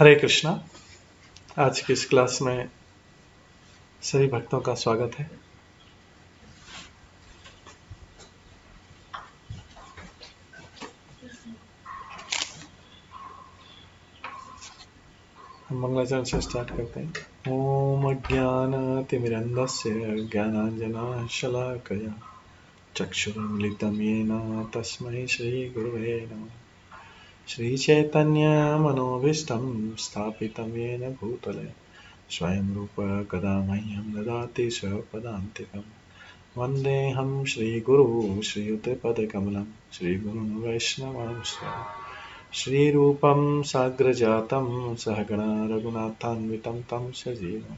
हरे कृष्णा। आज की इस क्लास में सभी भक्तों का स्वागत है। हम मंगलाचरण से स्टार्ट करते हैं। ओम अज्ञानतिमिरन्धस्य ज्ञानाञ्जनशलाकया चक्षुरुन्मिलितं येन तस्मै श्रीगुरवे नमः। श्रीचैतन्यमनोभीष्टं स्थापितं येन भूतले स्वयं रूप कदा मह्यं ददाति स्वपदान्तिकम्। वन्देऽहं श्रीगुरुं श्रीयुतपदकमलं श्रीगुरुं वैष्णवांश्च श्रीरूपं साग्रजातं सहगणा रघुनाथान्वितं तं सजीवं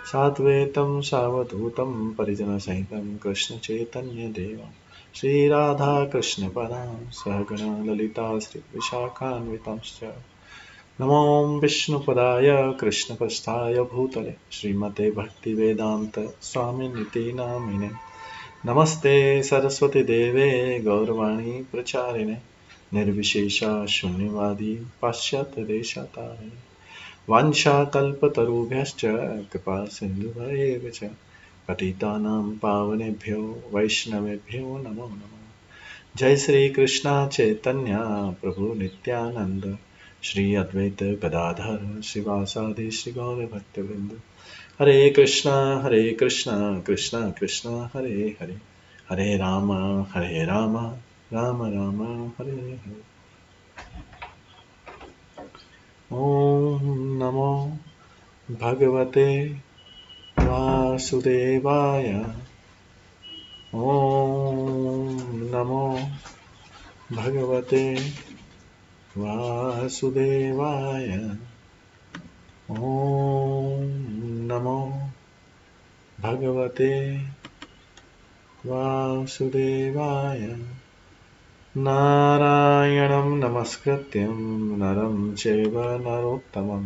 साद्वैतं सावधूतं परिजनसहितं कृष्णचैतन्यदेवं श्रीराधाकृष्णपदां सहगणा ललिता श्रीविशाखान्वितंश्च नमो विष्णुपदाय कृष्णपृष्ठाय भूतले श्रीमते भक्तिवेदान्त स्वामिनिति नामिने नमस्ते सरस्वती देवे गौरवाणी प्रचारिणे निर्विशेषा शून्यवादी पाश्चात्यदेशतारिणे वाञ्छाकल्पतरुभ्यश्च कृपा सिन्धुभैव च पतितानां पावनेभ्यो वैष्णवेभ्यो नमो नमः। जय श्री कृष्ण चैतन्य प्रभु नित्यानंद श्री अद्वैत गदाधर शिवासादि श्री गौर भक्तवृंद। हरे कृष्णा कृष्ण कृष्ण हरे हरे, हरे राम राम राम हरे हरे। ओम नमो भगवते वासुदेवाय। ओम नमो भगवते वासुदेवाय। ओम नमो भगवते वासुदेवाय। नारायणं नमस्कृत्यं नरं चैव नरोत्तमं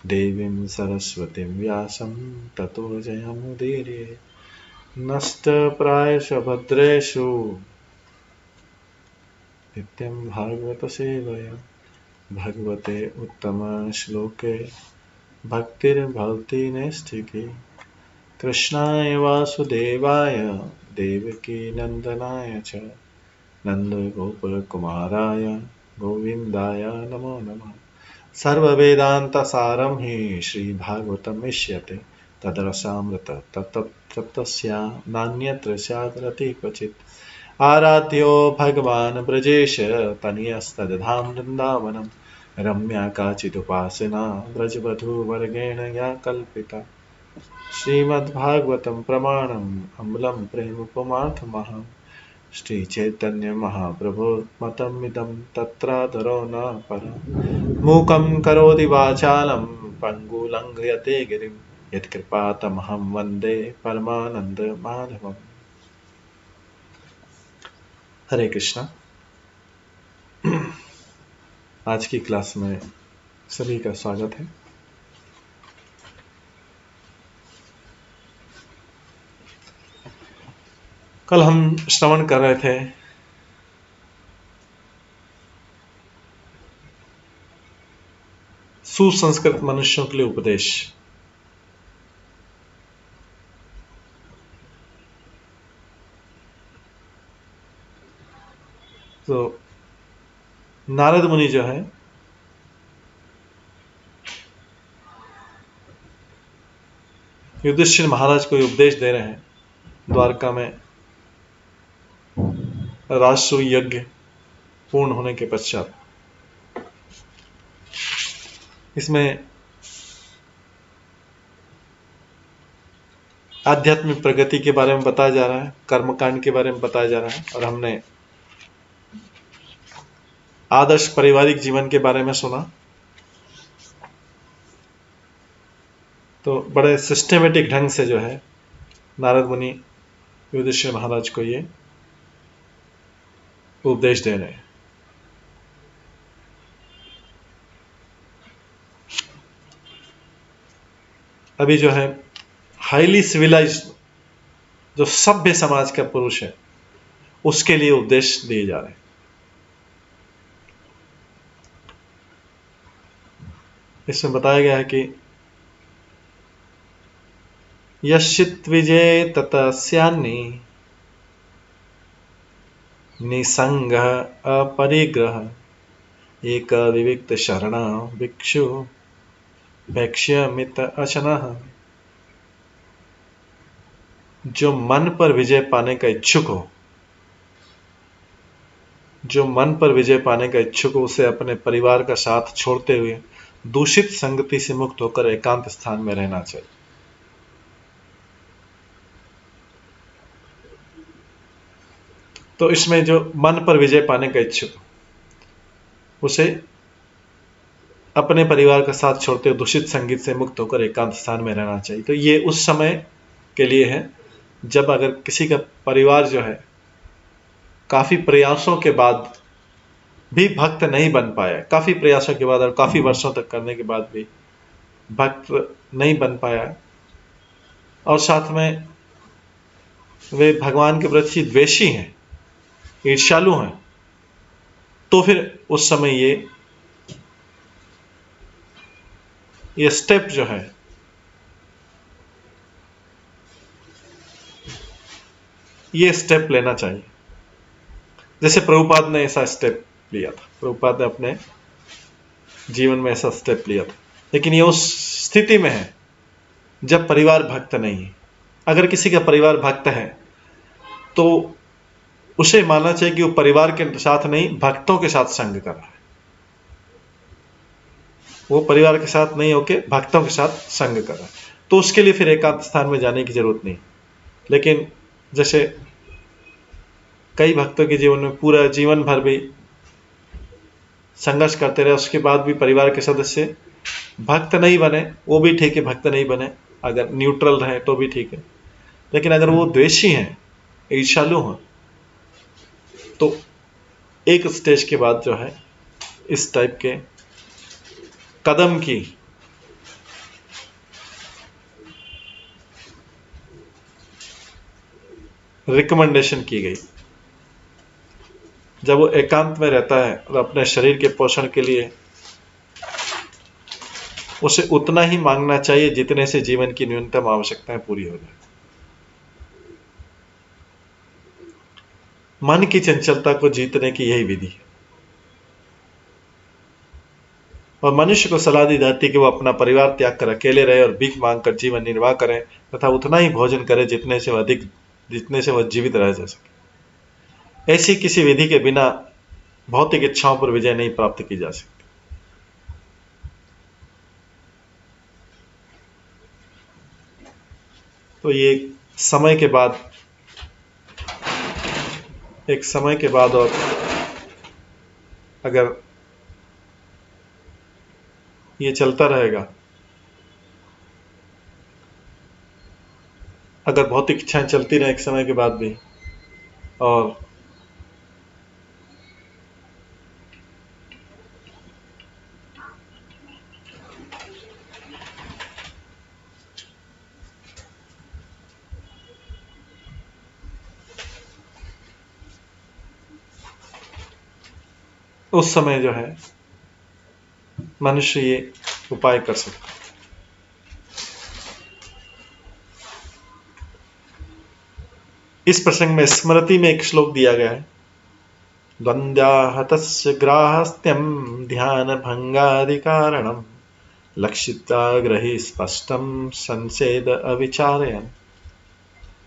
देवीं सरस्वतीं व्यासं ततो जयमुदीरये। नष्टप्रायेषु भद्रेषु नित्यं भागवतसेवया भगवते उत्तमश्लोके भक्तिर्भवति नैष्ठिकी। कृष्णाय वासुदेवाय देवकी नन्दनाय च नन्दगोपकुमाराय गोविन्दाय नमो नमः। सर्ववेदान्तसारं हि श्रीभागवतम् इष्यते तदरसामृत तत्तस्य नान्यत्र स्यादरति क्वचित्। आराध्यो भगवान् ब्रजेश तनयस्तदधाम वृन्दावनं रम्या काचिदुपासना व्रजवधूवर्गेण या कल्पिता। श्रीमद्भागवतं प्रमाणम् अम्लं प्रेमपुमार्थमहम् श्रीचैतन्य महाप्रभो मतमिदं तत्रादरो न परम्। मूकं करोति वाचालं पङ्गुलङ्घयते गिरिं यत्कृपातमहं वन्दे परमानंद माधवम्। हरे कृष्णा। आज की क्लास में सभी का स्वागत है। कल हम श्रवण कर रहे थे सुसंस्कृत मनुष्यों के लिए उपदेश। तो नारद मुनि जो है युधिष्ठिर महाराज को उपदेश दे रहे हैं। द्वारका में राजसूय यज्ञ पूर्ण होने के पश्चात इसमें आध्यात्मिक प्रगति के बारे में बताया जा रहा है, कर्मकांड के बारे में बताया जा रहा है, और हमने आदर्श पारिवारिक जीवन के बारे में सुना। तो बड़े सिस्टेमेटिक ढंग से जो है नारद मुनि युधिष्ठिर महाराज को ये उपदेश दे रहे हैं। अभी जो है हाईली सिविलाइज्ड जो सभ्य समाज का पुरुष है उसके लिए उपदेश दिए जा रहे हैं। इसमें बताया गया है कि यश्चित् विजय ततस्यान्नि निसंगः अपरिग्रह एक विविक्त शरण भिक्षु भक्ष्यमित अचनः। जो मन पर विजय पाने का इच्छुक हो, जो मन पर विजय पाने का इच्छुक हो, उसे अपने परिवार का साथ छोड़ते हुए दूषित संगति से मुक्त होकर एकांत स्थान में रहना चाहिए। तो इसमें जो मन पर विजय पाने का इच्छुक, उसे अपने परिवार का साथ छोड़ते हुए दूषित संगीत से मुक्त होकर एकांत स्थान में रहना चाहिए। तो ये उस समय के लिए है जब अगर किसी का परिवार जो है काफी प्रयासों के बाद भी भक्त नहीं बन पाया, काफी प्रयासों के बाद और काफी वर्षों तक करने के बाद भी भक्त नहीं बन पाया, और साथ में वे भगवान के प्रति द्वेषी हैं, ईर्ष्यालु हैं, तो फिर उस समय ये स्टेप जो है, ये स्टेप लेना चाहिए। जैसे प्रभुपाद ने ऐसा स्टेप लिया था, प्रभुपाद ने अपने जीवन में ऐसा स्टेप लिया था, लेकिन ये उस स्थिति में है जब परिवार भक्त नहीं है। अगर किसी का परिवार भक्त है तो उसे मानना चाहिए कि वो परिवार के साथ नहीं, भक्तों के साथ संग कर रहा है। वो परिवार के साथ नहीं होके भक्तों के साथ संग कर रहा है, तो उसके लिए फिर एकांत स्थान में जाने की जरूरत नहीं। लेकिन जैसे कई भक्तों के जीवन में पूरा जीवन भर भी संघर्ष करते रहे, उसके बाद भी परिवार के सदस्य भक्त नहीं बने, वो भी ठीक है, भक्त नहीं बने, अगर न्यूट्रल रहे तो भी ठीक है। लेकिन अगर वो द्वेषी हैं, ईर्ष्यालु हैं, तो एक स्टेज के बाद जो है इस टाइप के कदम की रिकमेंडेशन की गई। जब वो एकांत में रहता है और अपने शरीर के पोषण के लिए उसे उतना ही मांगना चाहिए जितने से जीवन की न्यूनतम आवश्यकताएं पूरी हो जाए। मन की चंचलता को जीतने की यही विधि है। और मनुष्य को सलाह दी जाती है कि वो अपना परिवार त्याग कर अकेले रहे और भीख मांगकर जीवन निर्वाह करे तथा उतना ही भोजन करे जितने से वह जीवित रह जा सके। ऐसी किसी विधि के बिना भौतिक इच्छाओं पर विजय नहीं प्राप्त की जा सकती। तो ये एक समय के बाद और अगर ये चलता रहेगा, अगर भौतिक इच्छाएं चलती रहे एक समय के बाद भी, और उस समय जो है मनुष्य ये उपाय कर सकता है। इस प्रसंग में स्मृति में एक श्लोक दिया गया है, द्वंद्वाहतस्य ग्राहस्थ्यम ध्यान भंगाधिकारणम लक्षिताग्रही स्पष्टम संसेद अविचारयन।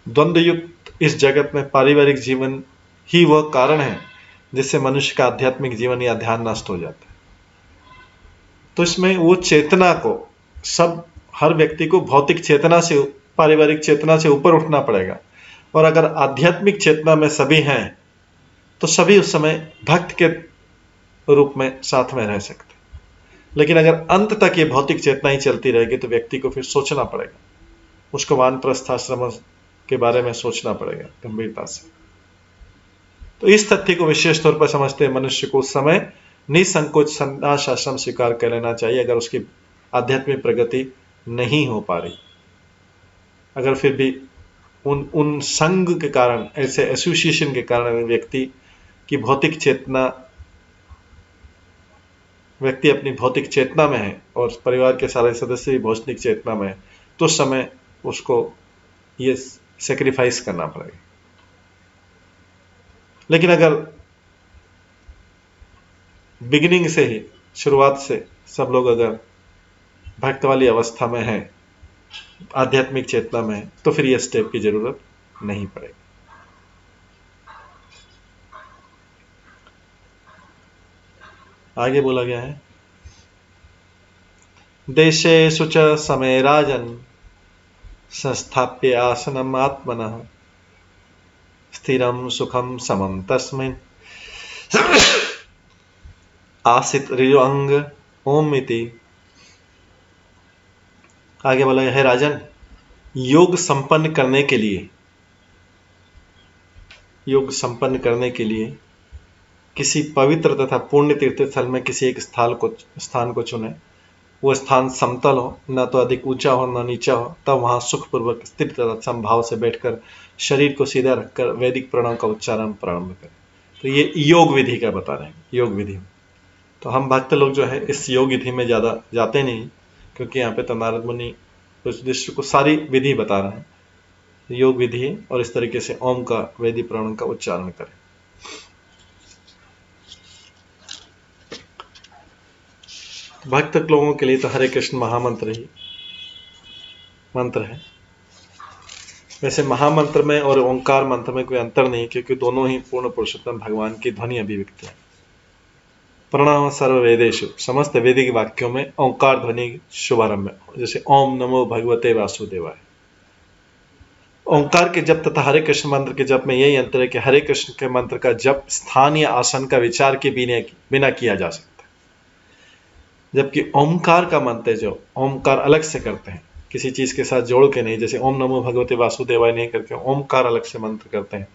द्वंद्व युक्त इस जगत में पारिवारिक जीवन ही वह कारण है जिससे मनुष्य का आध्यात्मिक जीवन या ध्यान नष्ट हो जाता है। तो इसमें वो चेतना को, हर व्यक्ति को भौतिक चेतना से, पारिवारिक चेतना से ऊपर उठना पड़ेगा। और अगर आध्यात्मिक चेतना में सभी हैं तो सभी उस समय भक्त के रूप में साथ में रह सकते। लेकिन अगर अंत तक ये भौतिक चेतना ही चलती रहेगी तो व्यक्ति को फिर सोचना पड़ेगा, उसको वानप्रस्थ आश्रम के बारे में सोचना पड़ेगा गंभीरता से। तो इस तथ्य को विशेष तौर पर समझते मनुष्य को उस समय निसंकोच संन्यास आश्रम स्वीकार कर लेना चाहिए अगर उसकी आध्यात्मिक प्रगति नहीं हो पा रही। अगर फिर भी उन संघ के कारण, ऐसे एसोसिएशन के कारण व्यक्ति की भौतिक चेतना व्यक्ति अपनी भौतिक चेतना में है और परिवार के सारे सदस्य भी भौतिक चेतना में है, तो उस समय उसको ये सेक्रीफाइस करना पड़ेगा। लेकिन अगर बिगिनिंग से ही, शुरुआत से सब लोग अगर भक्त वाली अवस्था में है, आध्यात्मिक चेतना में है, तो फिर यह स्टेप की जरूरत नहीं पड़ेगी। आगे बोला गया है, देशेषु च समय राजन संस्थाप्य आसनम आत्मनः स्थिरम सुखम समम तस्मिन् आसित ऋजु ओम इति। आगे बोला है, राजन, योग संपन्न करने के लिए किसी पवित्र तथा पुण्य तीर्थ स्थल में किसी एक स्थान को चुने। वो स्थान समतल हो, न तो अधिक ऊंचा हो न नीचा हो, तब वहां सुखपूर्वक स्थिर तथा समभाव से बैठकर शरीर को सीधा रखकर वैदिक प्रणव का उच्चारण प्रारंभ करें। तो ये योग विधि का बता रहे हैं, योग विधि। तो हम भक्त लोग जो है इस योग विधि में ज़्यादा जाते नहीं, क्योंकि यहाँ पे तो नारद मुनि उस दृश्य को सारी विधि बता रहे हैं, योग विधि, और इस तरीके से ओम का वैदिक प्रणव का उच्चारण करें। भक्त लोगों के लिए तो हरे कृष्ण महामंत्र ही मंत्र है। वैसे महामंत्र में और ओंकार मंत्र में कोई अंतर नहीं, क्योंकि दोनों ही पूर्ण पुरुषोत्तम भगवान की ध्वनि अभिव्यक्ति है। प्रणव सर्व वेदेषु, समस्त वैदिक वाक्यों में ओंकार ध्वनि शुभारंभ है, जैसे ओम नमो भगवते वासुदेवाय। ओंकार के जप तथा हरे कृष्ण मंत्र के जप में यही अंतर है कि हरे कृष्ण के मंत्र का जप स्थान या आसन का विचार के बिना किया जा सकता है, जबकि ओंकार का मंत्र जो ओंकार अलग से करते हैं, किसी चीज के साथ जोड़ के नहीं, जैसे ओम नमो भगवते वासुदेवाय नहीं करके ओंकार अलग से मंत्र करते हैं,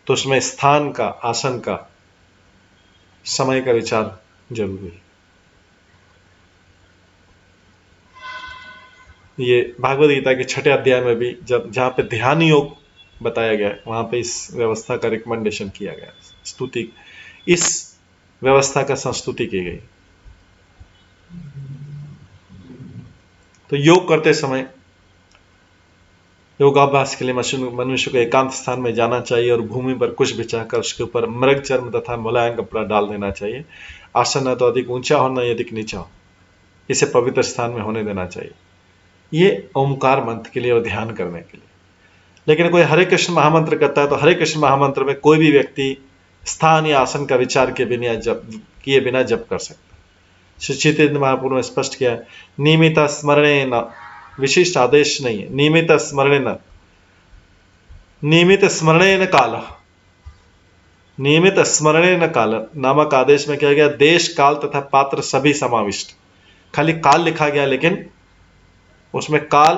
तो उसमें स्थान का, आसन का, समय का विचार जरूरी है। ये भागवत गीता के 6 अध्याय में भी जहां पे ध्यान योग बताया गया है, वहां पे इस व्यवस्था का रिकमेंडेशन किया गया, स्तुति, इस व्यवस्था का संस्तुति की गई। तो योग करते समय योगाभ्यास के लिए मनुष्य को एकांत स्थान में जाना चाहिए और भूमि पर कुछ बिछाकर उसके ऊपर मृग चर्म तथा मुलायम कपड़ा डाल देना चाहिए। आसन न तो अधिक ऊंचा हो न अधिक नीचा हो, इसे पवित्र स्थान में होने देना चाहिए। ये ओंकार मंत्र के लिए और ध्यान करने के लिए। लेकिन कोई हरे कृष्ण महामंत्र करता है तो हरे कृष्ण महामंत्र में कोई भी व्यक्ति स्थान या आसन का विचार किए बिना जप कर सकता है। श्री चैतन्य महाप्रभु ने स्पष्ट किया है, नियमित स्मरणे न, विशिष्ट आदेश नहीं है, नियमित स्मरणे न, नियमित स्मरणे न काल, नियमित स्मरणे न काल नामक आदेश में क्या गया, देश काल तथा पात्र सभी समाविष्ट। खाली काल लिखा गया, लेकिन उसमें काल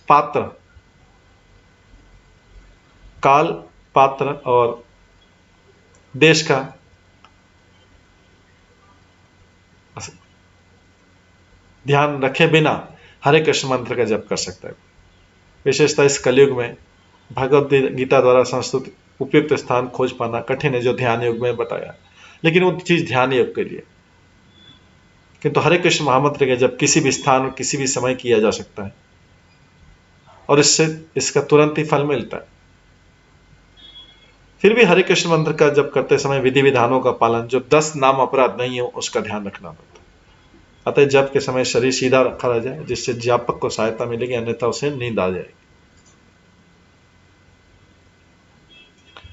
पात्र और देश का ध्यान रखे बिना हरे कृष्ण मंत्र का जप कर सकता है। विशेषतः इस कलयुग में भगवद गीता द्वारा संस्तुत उपयुक्त स्थान खोज पाना कठिन है, जो ध्यान योग में बताया, लेकिन वो चीज ध्यान योग के लिए। किंतु हरे कृष्ण महामंत्र का जप किसी भी स्थान और किसी भी समय किया जा सकता है और इससे इसका तुरंत ही फल मिलता है। फिर भी हरे कृष्ण मंत्र का जप करते समय विधि विधानों का पालन, जो 10 नाम अपराध नहीं हो, उसका ध्यान रखना पड़ता है। अतः जप के समय शरीर सीधा रखा रह जाए, जिससे जापक को सहायता मिलेगी, अन्यथा उसे नींद आ जाएगी।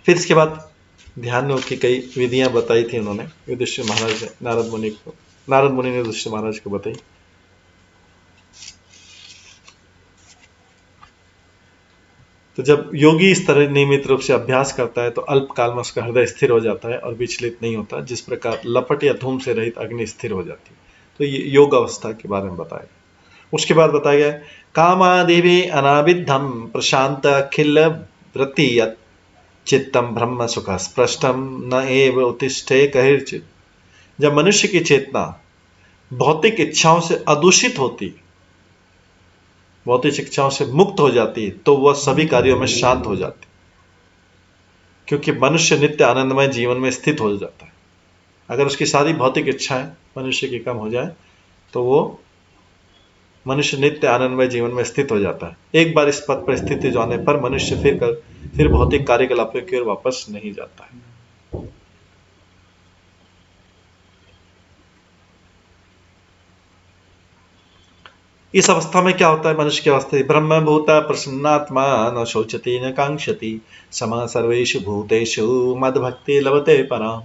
फिर इसके बाद ध्यान योग की कई विधियां बताई थी उन्होंने, युधिष्ठिर महाराज ने नारद मुनि ने युधिष्ठिर महाराज को बताई। तो जब योगी इस तरह नियमित रूप से अभ्यास करता है तो अल्प काल में उसका हृदय स्थिर हो जाता है और विचलित नहीं होता, जिस प्रकार लपट या धूम से रहित अग्नि स्थिर हो जाती है। तो ये योग अवस्था के बारे में बताया। उसके बाद बताया गया, कामादिभि अनाविद्धम प्रशांत अखिल वृत्ति चित्तम ब्रह्म सुख स्पष्टम न एव उत्तिष्ठे कहिर्चित्। जब मनुष्य की चेतना भौतिक इच्छाओं से अदूषित होती, भौतिक इच्छाओं से मुक्त हो जाती है, तो वह सभी कार्यों में शांत हो जाती, क्योंकि मनुष्य नित्य आनंदमय जीवन में स्थित हो जाता है। अगर उसकी सारी भौतिक इच्छाएं मनुष्य की कम हो जाए तो वो मनुष्य नित्य आनंदमय जीवन में स्थित हो जाता है। एक बार इस पद पर स्थित हो जाने पर मनुष्य फिर भौतिक कार्यकलापों की ओर वापस नहीं जाता है। इस अवस्था में क्या होता है? मनुष्य की अवस्था ब्रह्म भूता प्रसन्नात्मा न शोचति न कांक्षति समा सर्वेषु भूतेषु मद भक्ति लभते पराम।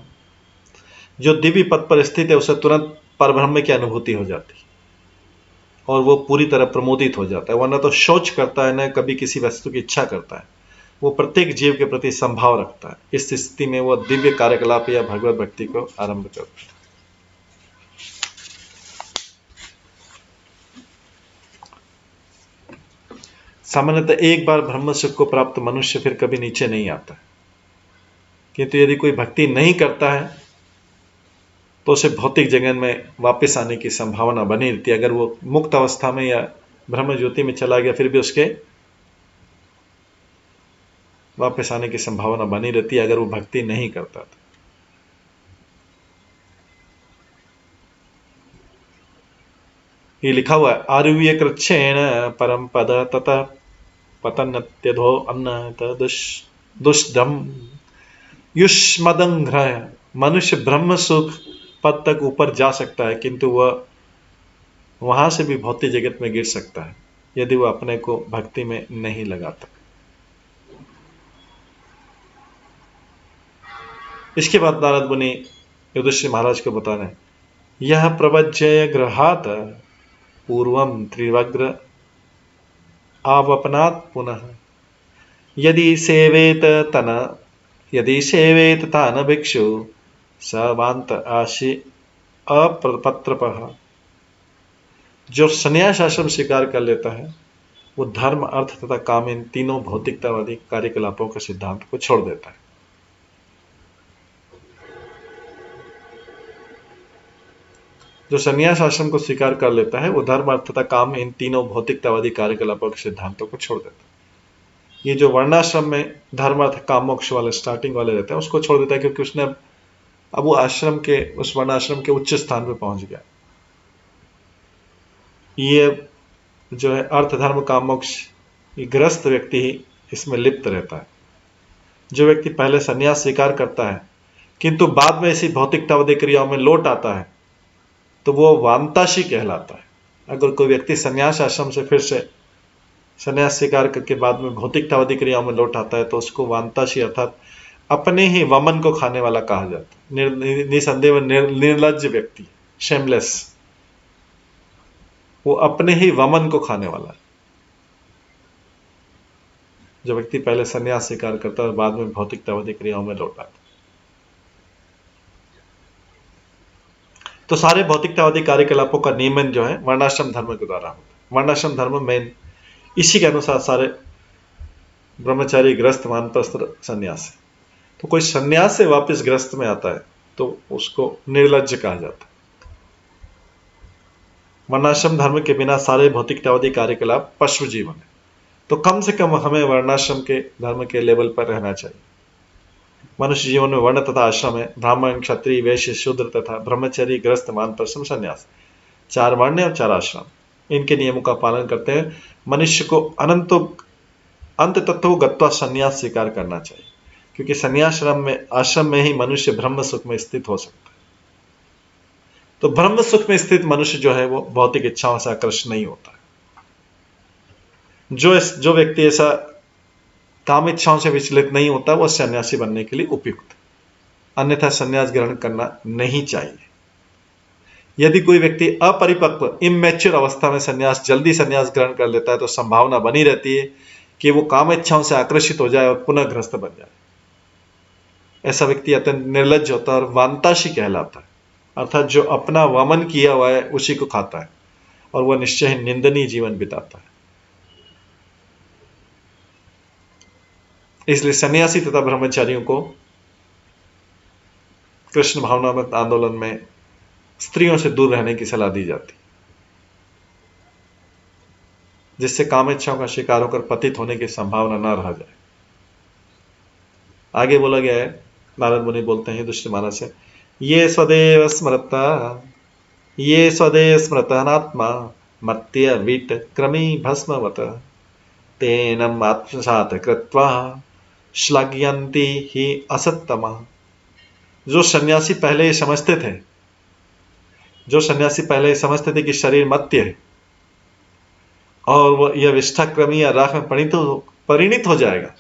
जो दिव्य पद पर स्थित है उसे तुरंत परब्रह्म की अनुभूति हो जाती है और वो पूरी तरह प्रमोदित हो जाता है। वह न तो शौच करता है न कभी किसी वस्तु की इच्छा करता है। वो प्रत्येक जीव के प्रति संभाव रखता है। इस स्थिति में वह दिव्य कार्यकलाप या भगवत भक्ति को आरंभ करता है। सामान्यतः एक बार ब्रह्म सुख को प्राप्त मनुष्य फिर कभी नीचे नहीं आता, किंतु यदि कोई भक्ति नहीं करता है तो उसे भौतिक जगत में वापस आने की संभावना बनी रहती है। अगर वो मुक्त अवस्था में या ब्रह्म ज्योति में चला गया फिर भी उसके वापस आने की संभावना बनी रहती है अगर वो भक्ति नहीं करता था। ये लिखा हुआ है, आरुह्य कृच्छेण परम पद ततः पतन्त्यधो अन्न दुष्टम युष्मदंघ्रय। मनुष्य ब्रह्म सुख पद तक ऊपर जा सकता है किंतु वह वहां से भी भौतिक जगत में गिर सकता है यदि वह अपने को भक्ति में नहीं लगाता। इसके बाद नारद मुनि युधिष्ठिर महाराज को बता रहे हैं, यह प्रवज्य गृहात पूर्वम त्रिवग्र आवपनात् पुनः यदि सेवेत तान भिक्षु सवांत आशी अपत्रपः। जो संन्यास आश्रम स्वीकार कर लेता है वो धर्म अर्थ तथा काम इन तीनों भौतिकतावादी कार्यकलापों के सिद्धांत को छोड़ देता है। जो संन्यास आश्रम को स्वीकार कर लेता है वो धर्म अर्थ तथा काम इन तीनों भौतिकतावादी कार्यकलापों के सिद्धांतों को छोड़ देता है। ये जो वर्णाश्रम में धर्म अर्थ काम मोक्ष वाले स्टार्टिंग वाले रहते हैं उसको छोड़ देता है क्योंकि उसने अब वो आश्रम के उस वर्णाश्रम के उच्च स्थान पे पहुंच गया। ये जो है अर्थ धर्म काम मोक्ष, ये ग्रस्त व्यक्ति ही इसमें लिप्त रहता है। जो व्यक्ति पहले संन्यास स्वीकार करता है किंतु बाद में इसी भौतिकतावादी क्रियाओं में लौट आता है तो वो वांताशी कहलाता है। अगर कोई व्यक्ति संन्यास आश्रम से फिर से संन्यास स्वीकार करके बाद में भौतिकतावादी क्रियाओं में लौट आता है तो उसको वांताशी अर्थात अपने ही वमन को खाने वाला कहा जाता है। निसंदेह निर्लज्ज व्यक्ति, शेमलेस, वो अपने ही वमन को खाने वाला है। जो व्यक्ति पहले संन्यास स्वीकार करता है और बाद में भौतिकतावादी क्रियाओं में लौट आता है। तो सारे भौतिकतावादी कार्यकलापों का नियमन जो है वर्णाश्रम धर्म के द्वारा होता है। वर्णाश्रम धर्म में इसी के अनुसार सारे ब्रह्मचारी ग्रस्त वानप्रस्थ संन्यास है। तो कोई संन्यास से वापस ग्रस्त में आता है तो उसको निर्लज्ज कहा जाता है। वर्णाश्रम धर्म के बिना सारे भौतिकतावादी कार्यकलाप पशु जीवन है। तो कम से कम हमें वर्णाश्रम के धर्म के लेवल पर रहना चाहिए। मनुष्य जीवन में वर्ण तथा आश्रम है, ब्राह्मण क्षत्रिय वैश्य शूद्र तथा ब्रह्मचर्य ग्रस्त वानप्रस्थ संन्यास, 4 वर्ण और 4 आश्रम। इनके नियमों का पालन करते हैं मनुष्य को अंत तत्व गत्वा संन्यास स्वीकार करना चाहिए क्योंकि संन्यास आश्रम में ही मनुष्य ब्रह्म सुख में स्थित हो सकता है। तो ब्रह्म सुख में स्थित मनुष्य जो है वो भौतिक इच्छाओं से आकर्षित नहीं होता है। जो व्यक्ति ऐसा काम इच्छाओं से विचलित नहीं होता वो सन्यासी बनने के लिए उपयुक्त, अन्यथा संन्यास ग्रहण करना नहीं चाहिए। यदि कोई व्यक्ति अपरिपक्व इमैच्योर अवस्था में जल्दी संन्यास ग्रहण कर लेता है तो संभावना बनी रहती है कि वो काम इच्छाओं से आकर्षित हो जाए और पुनः ग्रस्त बन जाए। ऐसा व्यक्ति अत्यंत निर्लज्ज होता है और वांताशी कहलाता है, अर्थात जो अपना वमन किया हुआ है उसी को खाता है और वह निश्चय ही निंदनीय जीवन बिताता है। इसलिए सन्यासी तथा ब्रह्मचारियों को कृष्ण भावनामृत आंदोलन में स्त्रियों से दूर रहने की सलाह दी जाती, जिससे काम इच्छाओं का शिकार होकर पतित होने की संभावना न रह जाए। आगे बोला गया है, नारद मुनि बोलते हैं युधिष्ठिर महाराज से, ये स्वदेव स्मृता ये स्वदेव स्मृतनात्मा मर्त्य वीट क्रमी भस्मवत तेनम आत्मसात कृत्वा श्लाघयन्ति ही असत्तमा। जो सन्यासी पहले ये समझते थे, जो सन्यासी पहले ये समझते थे कि शरीर मर्त्य है और वह यह विष्ठाक्रमी या राख में परिणित हो जाएगा,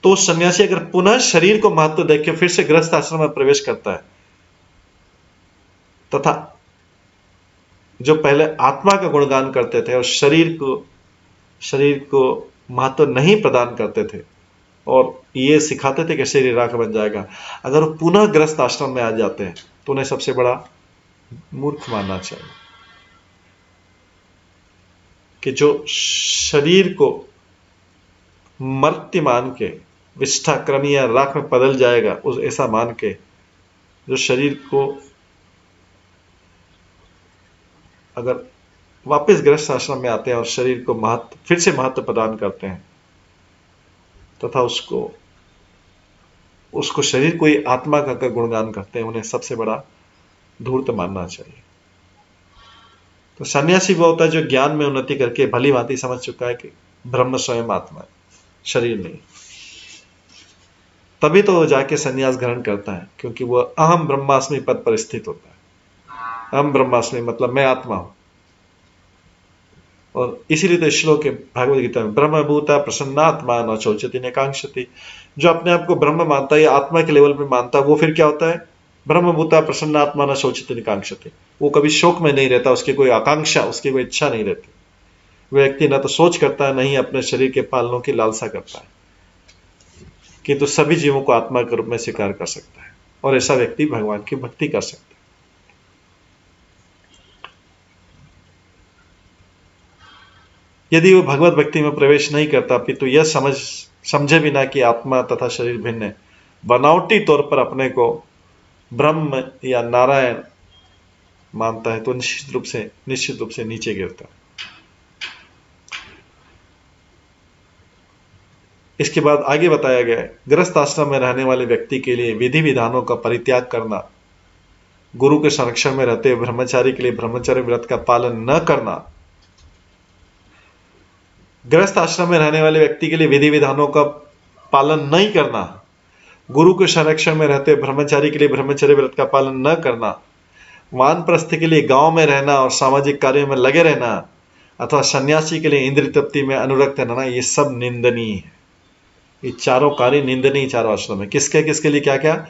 तो सन्यासी अगर पुनः शरीर को महत्व देख के फिर से गृहस्थ आश्रम में प्रवेश करता है तथा जो पहले आत्मा का गुणगान करते थे और शरीर को महत्व नहीं प्रदान करते थे और ये सिखाते थे कि शरीर राख बन जाएगा, अगर वो पुनः ग्रस्त आश्रम में आ जाते हैं तो उन्हें सबसे बड़ा मूर्ख मानना चाहिए कि जो शरीर को मर्त्य मान के विष्ठाक्रमी या राख में बदल जाएगा उस ऐसा मान के जो शरीर को अगर वापस गृहस्थ आश्रम में आते हैं और शरीर को फिर से महत्व प्रदान करते हैं तथा उसको शरीर को ही आत्मा का गुणगान करते हैं, उन्हें सबसे बड़ा धूर्त मानना चाहिए। तो सन्यासी वो होता है जो ज्ञान में उन्नति करके भली भांति समझ चुका है कि ब्रह्म स्वयं आत्मा है, शरीर नहीं। तभी तो वो जाके सन्यास ग्रहण करता है, क्योंकि वो अहम ब्रह्मास्मि पद पर स्थित होता है। अहम ब्रह्मास्मि मतलब मैं आत्मा हूं। और इसीलिए तो श्लोक के भागवत गीता में ब्रह्मभूता प्रसन्नात्मा न शोचति न कांक्षति, जो अपने आप को ब्रह्म मानता है या आत्मा के लेवल पे मानता है वो फिर क्या होता है, ब्रह्मभूता प्रसन्नात्मा न शोचति न कांक्षति, वो कभी शोक में नहीं रहता, उसकी कोई आकांक्षा, उसकी कोई इच्छा नहीं रहती। व्यक्ति न तो सोच करता है, नहीं अपने शरीर के पालनों की लालसा करता है, किंतु तो सभी जीवों को आत्मा के रूप में स्वीकार कर सकता है और ऐसा व्यक्ति भगवान की भक्ति कर सकता है। यदि वो भगवत भक्ति में प्रवेश नहीं करता अपितु यह समझे बिना कि आत्मा तथा शरीर भिन्न है, बनावटी तौर पर अपने को ब्रह्म या नारायण मानता है, तो निश्चित रूप से नीचे गिरता है। इसके बाद आगे बताया गया है, गृहस्थ आश्रम में रहने वाले व्यक्ति के लिए विधि विधानों का परित्याग करना, गुरु के संरक्षण में रहते हुए ब्रह्मचारी के लिए ब्रह्मचर्य व्रत का पालन न करना, गृहस्थ आश्रम में रहने वाले व्यक्ति के लिए विधि विधानों का पालन नहीं करना, गुरु के संरक्षण में रहते ब्रह्मचारी के लिए ब्रह्मचर्य व्रत का पालन न करना, वानप्रस्थ के लिए गांव में रहना और सामाजिक कार्यों में लगे रहना, अथवा सन्यासी के लिए इंद्रिय तृप्ति में अनुरक्त रहना, ये सब निंदनीय है। ये चारों कार्य निंदनीय चारों आश्रम है। किसके लिए क्या क्या,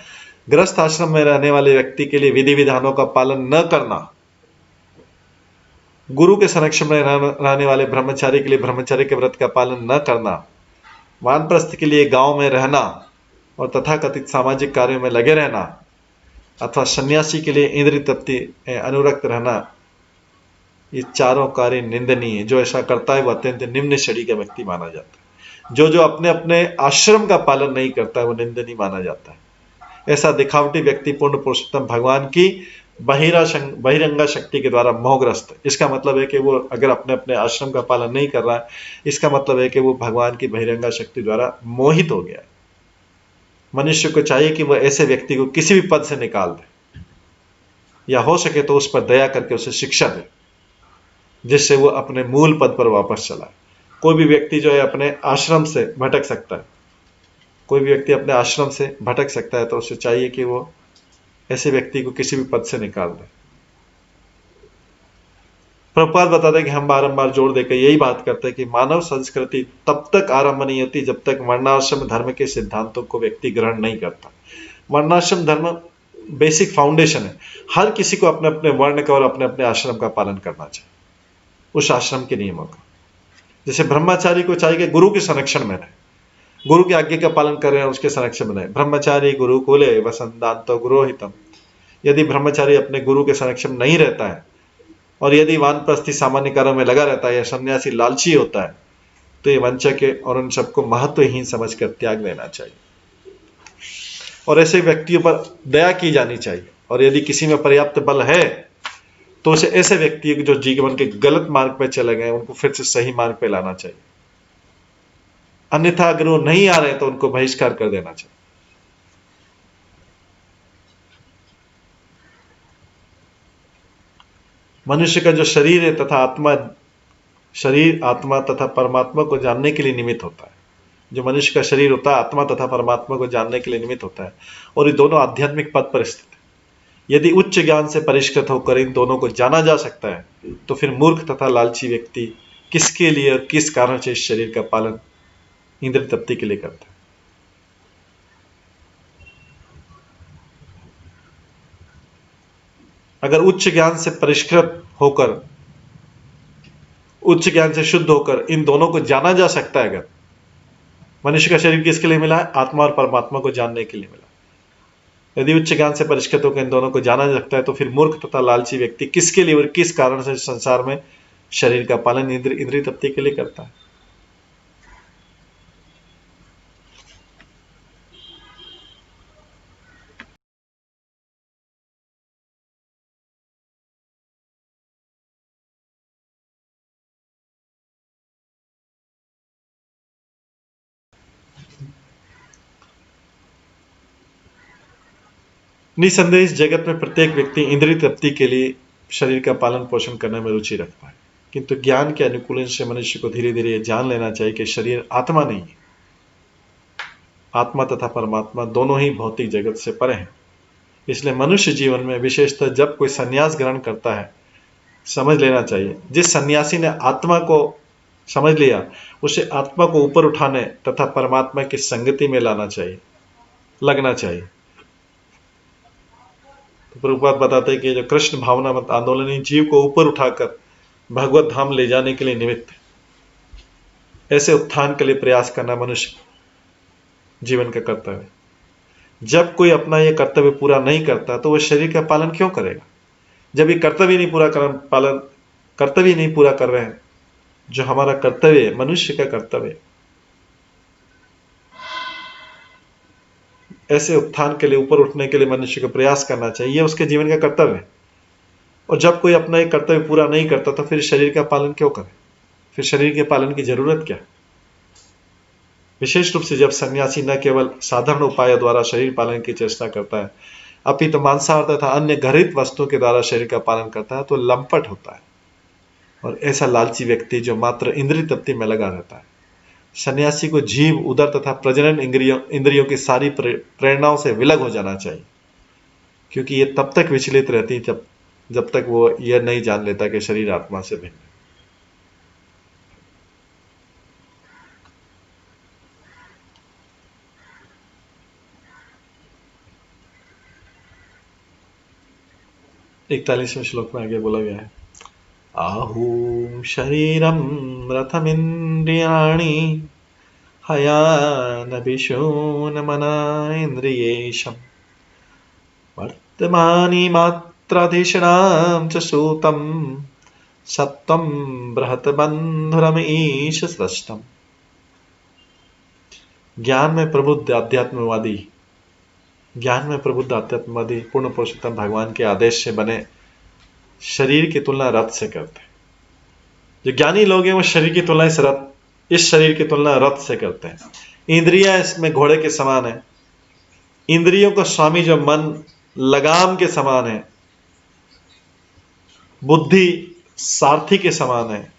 गृहस्थ आश्रम में रहने वाले व्यक्ति के लिए विधि विधानों का पालन न करना, गुरु के संरक्षण में रहने वाले ब्रह्मचारी के लिए ब्रह्मचर्य के व्रत का पालन न करना, वानप्रस्थ के लिए गांव में रहना और तथाकथित सामाजिक कार्यों में लगे रहना, अथवा सन्यासी के लिए इंद्रिय तृप्ति अनुरक्त रहना, ये चारों कार्य निंदनीय है। जो ऐसा करता है वह अत्यंत निम्न श्रेणी का व्यक्ति माना जाता है। जो अपने अपने आश्रम का पालन नहीं करता है वो निंदनीय माना जाता है। ऐसा दिखावटी व्यक्ति पूर्ण पुरुषोत्तम भगवान की बहिरंगा शक्ति के द्वारा मोहग्रस्त है। इसका मतलब है कि वो अगर अपने अपने आश्रम का पालन नहीं कर रहा है, इसका मतलब है कि वो भगवान की बहिरंगा शक्ति द्वारा मोहित हो गया है। मनुष्य को चाहिए कि वह ऐसे व्यक्ति को किसी भी पद से निकाल दे, या हो सके तो उस पर दया करके उसे शिक्षा दे, जिससे वो अपने मूल पद पर वापस चला। कोई भी व्यक्ति जो है अपने आश्रम से भटक सकता है, कोई भी व्यक्ति अपने आश्रम से भटक सकता है, तो उसे चाहिए कि वो ऐसे व्यक्ति को किसी भी पद से निकाल दे। प्रभुपाद बताते हैं कि हम बारंबार जोड़ देकर यही बात करते हैं कि मानव संस्कृति तब तक आरंभ नहीं होती जब तक वर्णाश्रम धर्म के सिद्धांतों को व्यक्ति ग्रहण नहीं करता। वर्णाश्रम धर्म बेसिक फाउंडेशन है। हर किसी को अपने अपने वर्ण का और अपने अपने आश्रम का पालन करना चाहिए, उस आश्रम के नियमों का। जैसे ब्रह्मचारी को चाहिए कि गुरु के संरक्षण में रहे, गुरु की आज्ञा का पालन कर रहे हैं, उसके संरक्षण में रहे। ब्रह्मचारी गुरु कुले वसंतांतो गुरोहितम। यदि ब्रह्मचारी अपने गुरु के संरक्षण नहीं रहता है और यदि वानप्रस्थी सामान्य कार्यों में लगा रहता है या सन्यासी लालची होता है, तो ये वंचक है और उन सबको महत्वहीन समझकर त्याग देना चाहिए और ऐसे व्यक्तियों पर दया की जानी चाहिए। और यदि किसी में पर्याप्त बल है तो उसे ऐसे व्यक्ति जो जीवन के गलत मार्ग पर चले गए उनको फिर से सही मार्ग पर लाना चाहिए। अन्यथा अगर वो नहीं आ रहे तो उनको बहिष्कार कर देना चाहिए। मनुष्य का जो शरीर है तथा आत्मा, शरीर आत्मा तथा परमात्मा को जानने के लिए निमित्त होता है। जो मनुष्य का शरीर होता है आत्मा तथा परमात्मा को जानने के लिए निमित्त होता है, और ये दोनों आध्यात्मिक पद पर स्थित है। यदि उच्च ज्ञान से परिष्कृत होकर इन दोनों को जाना जा सकता है, तो फिर मूर्ख तथा लालची व्यक्ति किसके लिए और किस कारण से इस शरीर का पालन इंद्रिय तृप्ति के लिए करता है। अगर उच्च ज्ञान से परिष्कृत होकर, उच्च ज्ञान से शुद्ध होकर इन दोनों को जाना जा सकता है, अगर मनुष्य का शरीर किसके लिए मिला है? आत्मा और परमात्मा को जानने के लिए मिला। यदि उच्च ज्ञान से परिष्कृत होकर इन दोनों को जाना जा सकता है, तो फिर मूर्ख तथा लालची व्यक्ति किसके लिए और किस कारण से संसार में शरीर का पालन इंद्रिय तृप्ति के लिए करता है। निसंदेह इस जगत में प्रत्येक व्यक्ति इंद्रिय तृप्ति के लिए शरीर का पालन पोषण करने में रुचि रखता है, किंतु ज्ञान के अनुकूलन से मनुष्य को धीरे धीरे जान लेना चाहिए कि शरीर आत्मा नहीं है। आत्मा तथा परमात्मा दोनों ही भौतिक जगत से परे हैं। इसलिए मनुष्य जीवन में विशेषतः जब कोई संन्यास ग्रहण करता है, समझ लेना चाहिए, जिस सन्यासी ने आत्मा को समझ लिया, उसे आत्मा को ऊपर उठाने तथा परमात्मा की संगति में लगना चाहिए। तो प्रभुपाद बताते हैं कि जो कृष्ण भावना मत आंदोलन जीव को ऊपर उठाकर भगवत धाम ले जाने के लिए निमित्त है। ऐसे उत्थान के लिए प्रयास करना मनुष्य जीवन का कर्तव्य है। जब कोई अपना यह कर्तव्य पूरा नहीं करता, तो वह शरीर का पालन क्यों करेगा? जब ये कर्तव्य नहीं पूरा कर रहे हैं, जो हमारा कर्तव्य है, मनुष्य का कर्तव्य, ऐसे उत्थान के लिए, ऊपर उठने के लिए मनुष्य को प्रयास करना चाहिए, यह उसके जीवन का कर्तव्य है। और जब कोई अपना एक कर्तव्य पूरा नहीं करता, तो फिर शरीर का पालन क्यों करे? फिर शरीर के पालन की जरूरत क्या? विशेष रूप से जब सन्यासी न केवल साधारण उपायों द्वारा शरीर पालन की चेष्टा करता है, अपितु मांसाहार तथा अन्य घृत वस्तुओं के द्वारा शरीर का पालन करता है, तो लंपट होता है और ऐसा लालची व्यक्ति जो मात्र इंद्रिय तृप्ति में लगा रहता है। सन्यासी को जीव, उदर तथा प्रजनन इंद्रियों की सारी प्रेरणाओं से विलग हो जाना चाहिए, क्योंकि ये तब तक विचलित रहती है जब तक वो यह नहीं जान लेता कि शरीर आत्मा से भिन्न है। इकतालीसवें श्लोक में आगे बोला गया है, आहूम शरीरम रथमिंद्रियाणि हयानभिषून मना इंद्रियेशम वर्तमानि मात्राधीषणां च सूतं सत्वं बृहत बंधुरम ईश सृष्टम। ज्ञान में प्रबुद्ध आध्यात्मवादी पूर्ण पुरुषोत्तम भगवान के आदेश से बने शरीर की तुलना रथ से करते हैं। जो ज्ञानी लोग हैं वो शरीर की तुलना इस शरीर की तुलना रथ से करते हैं। इंद्रियां इसमें घोड़े के समान है। इंद्रियों का स्वामी जो मन लगाम के समान है, बुद्धि सारथी के समान है,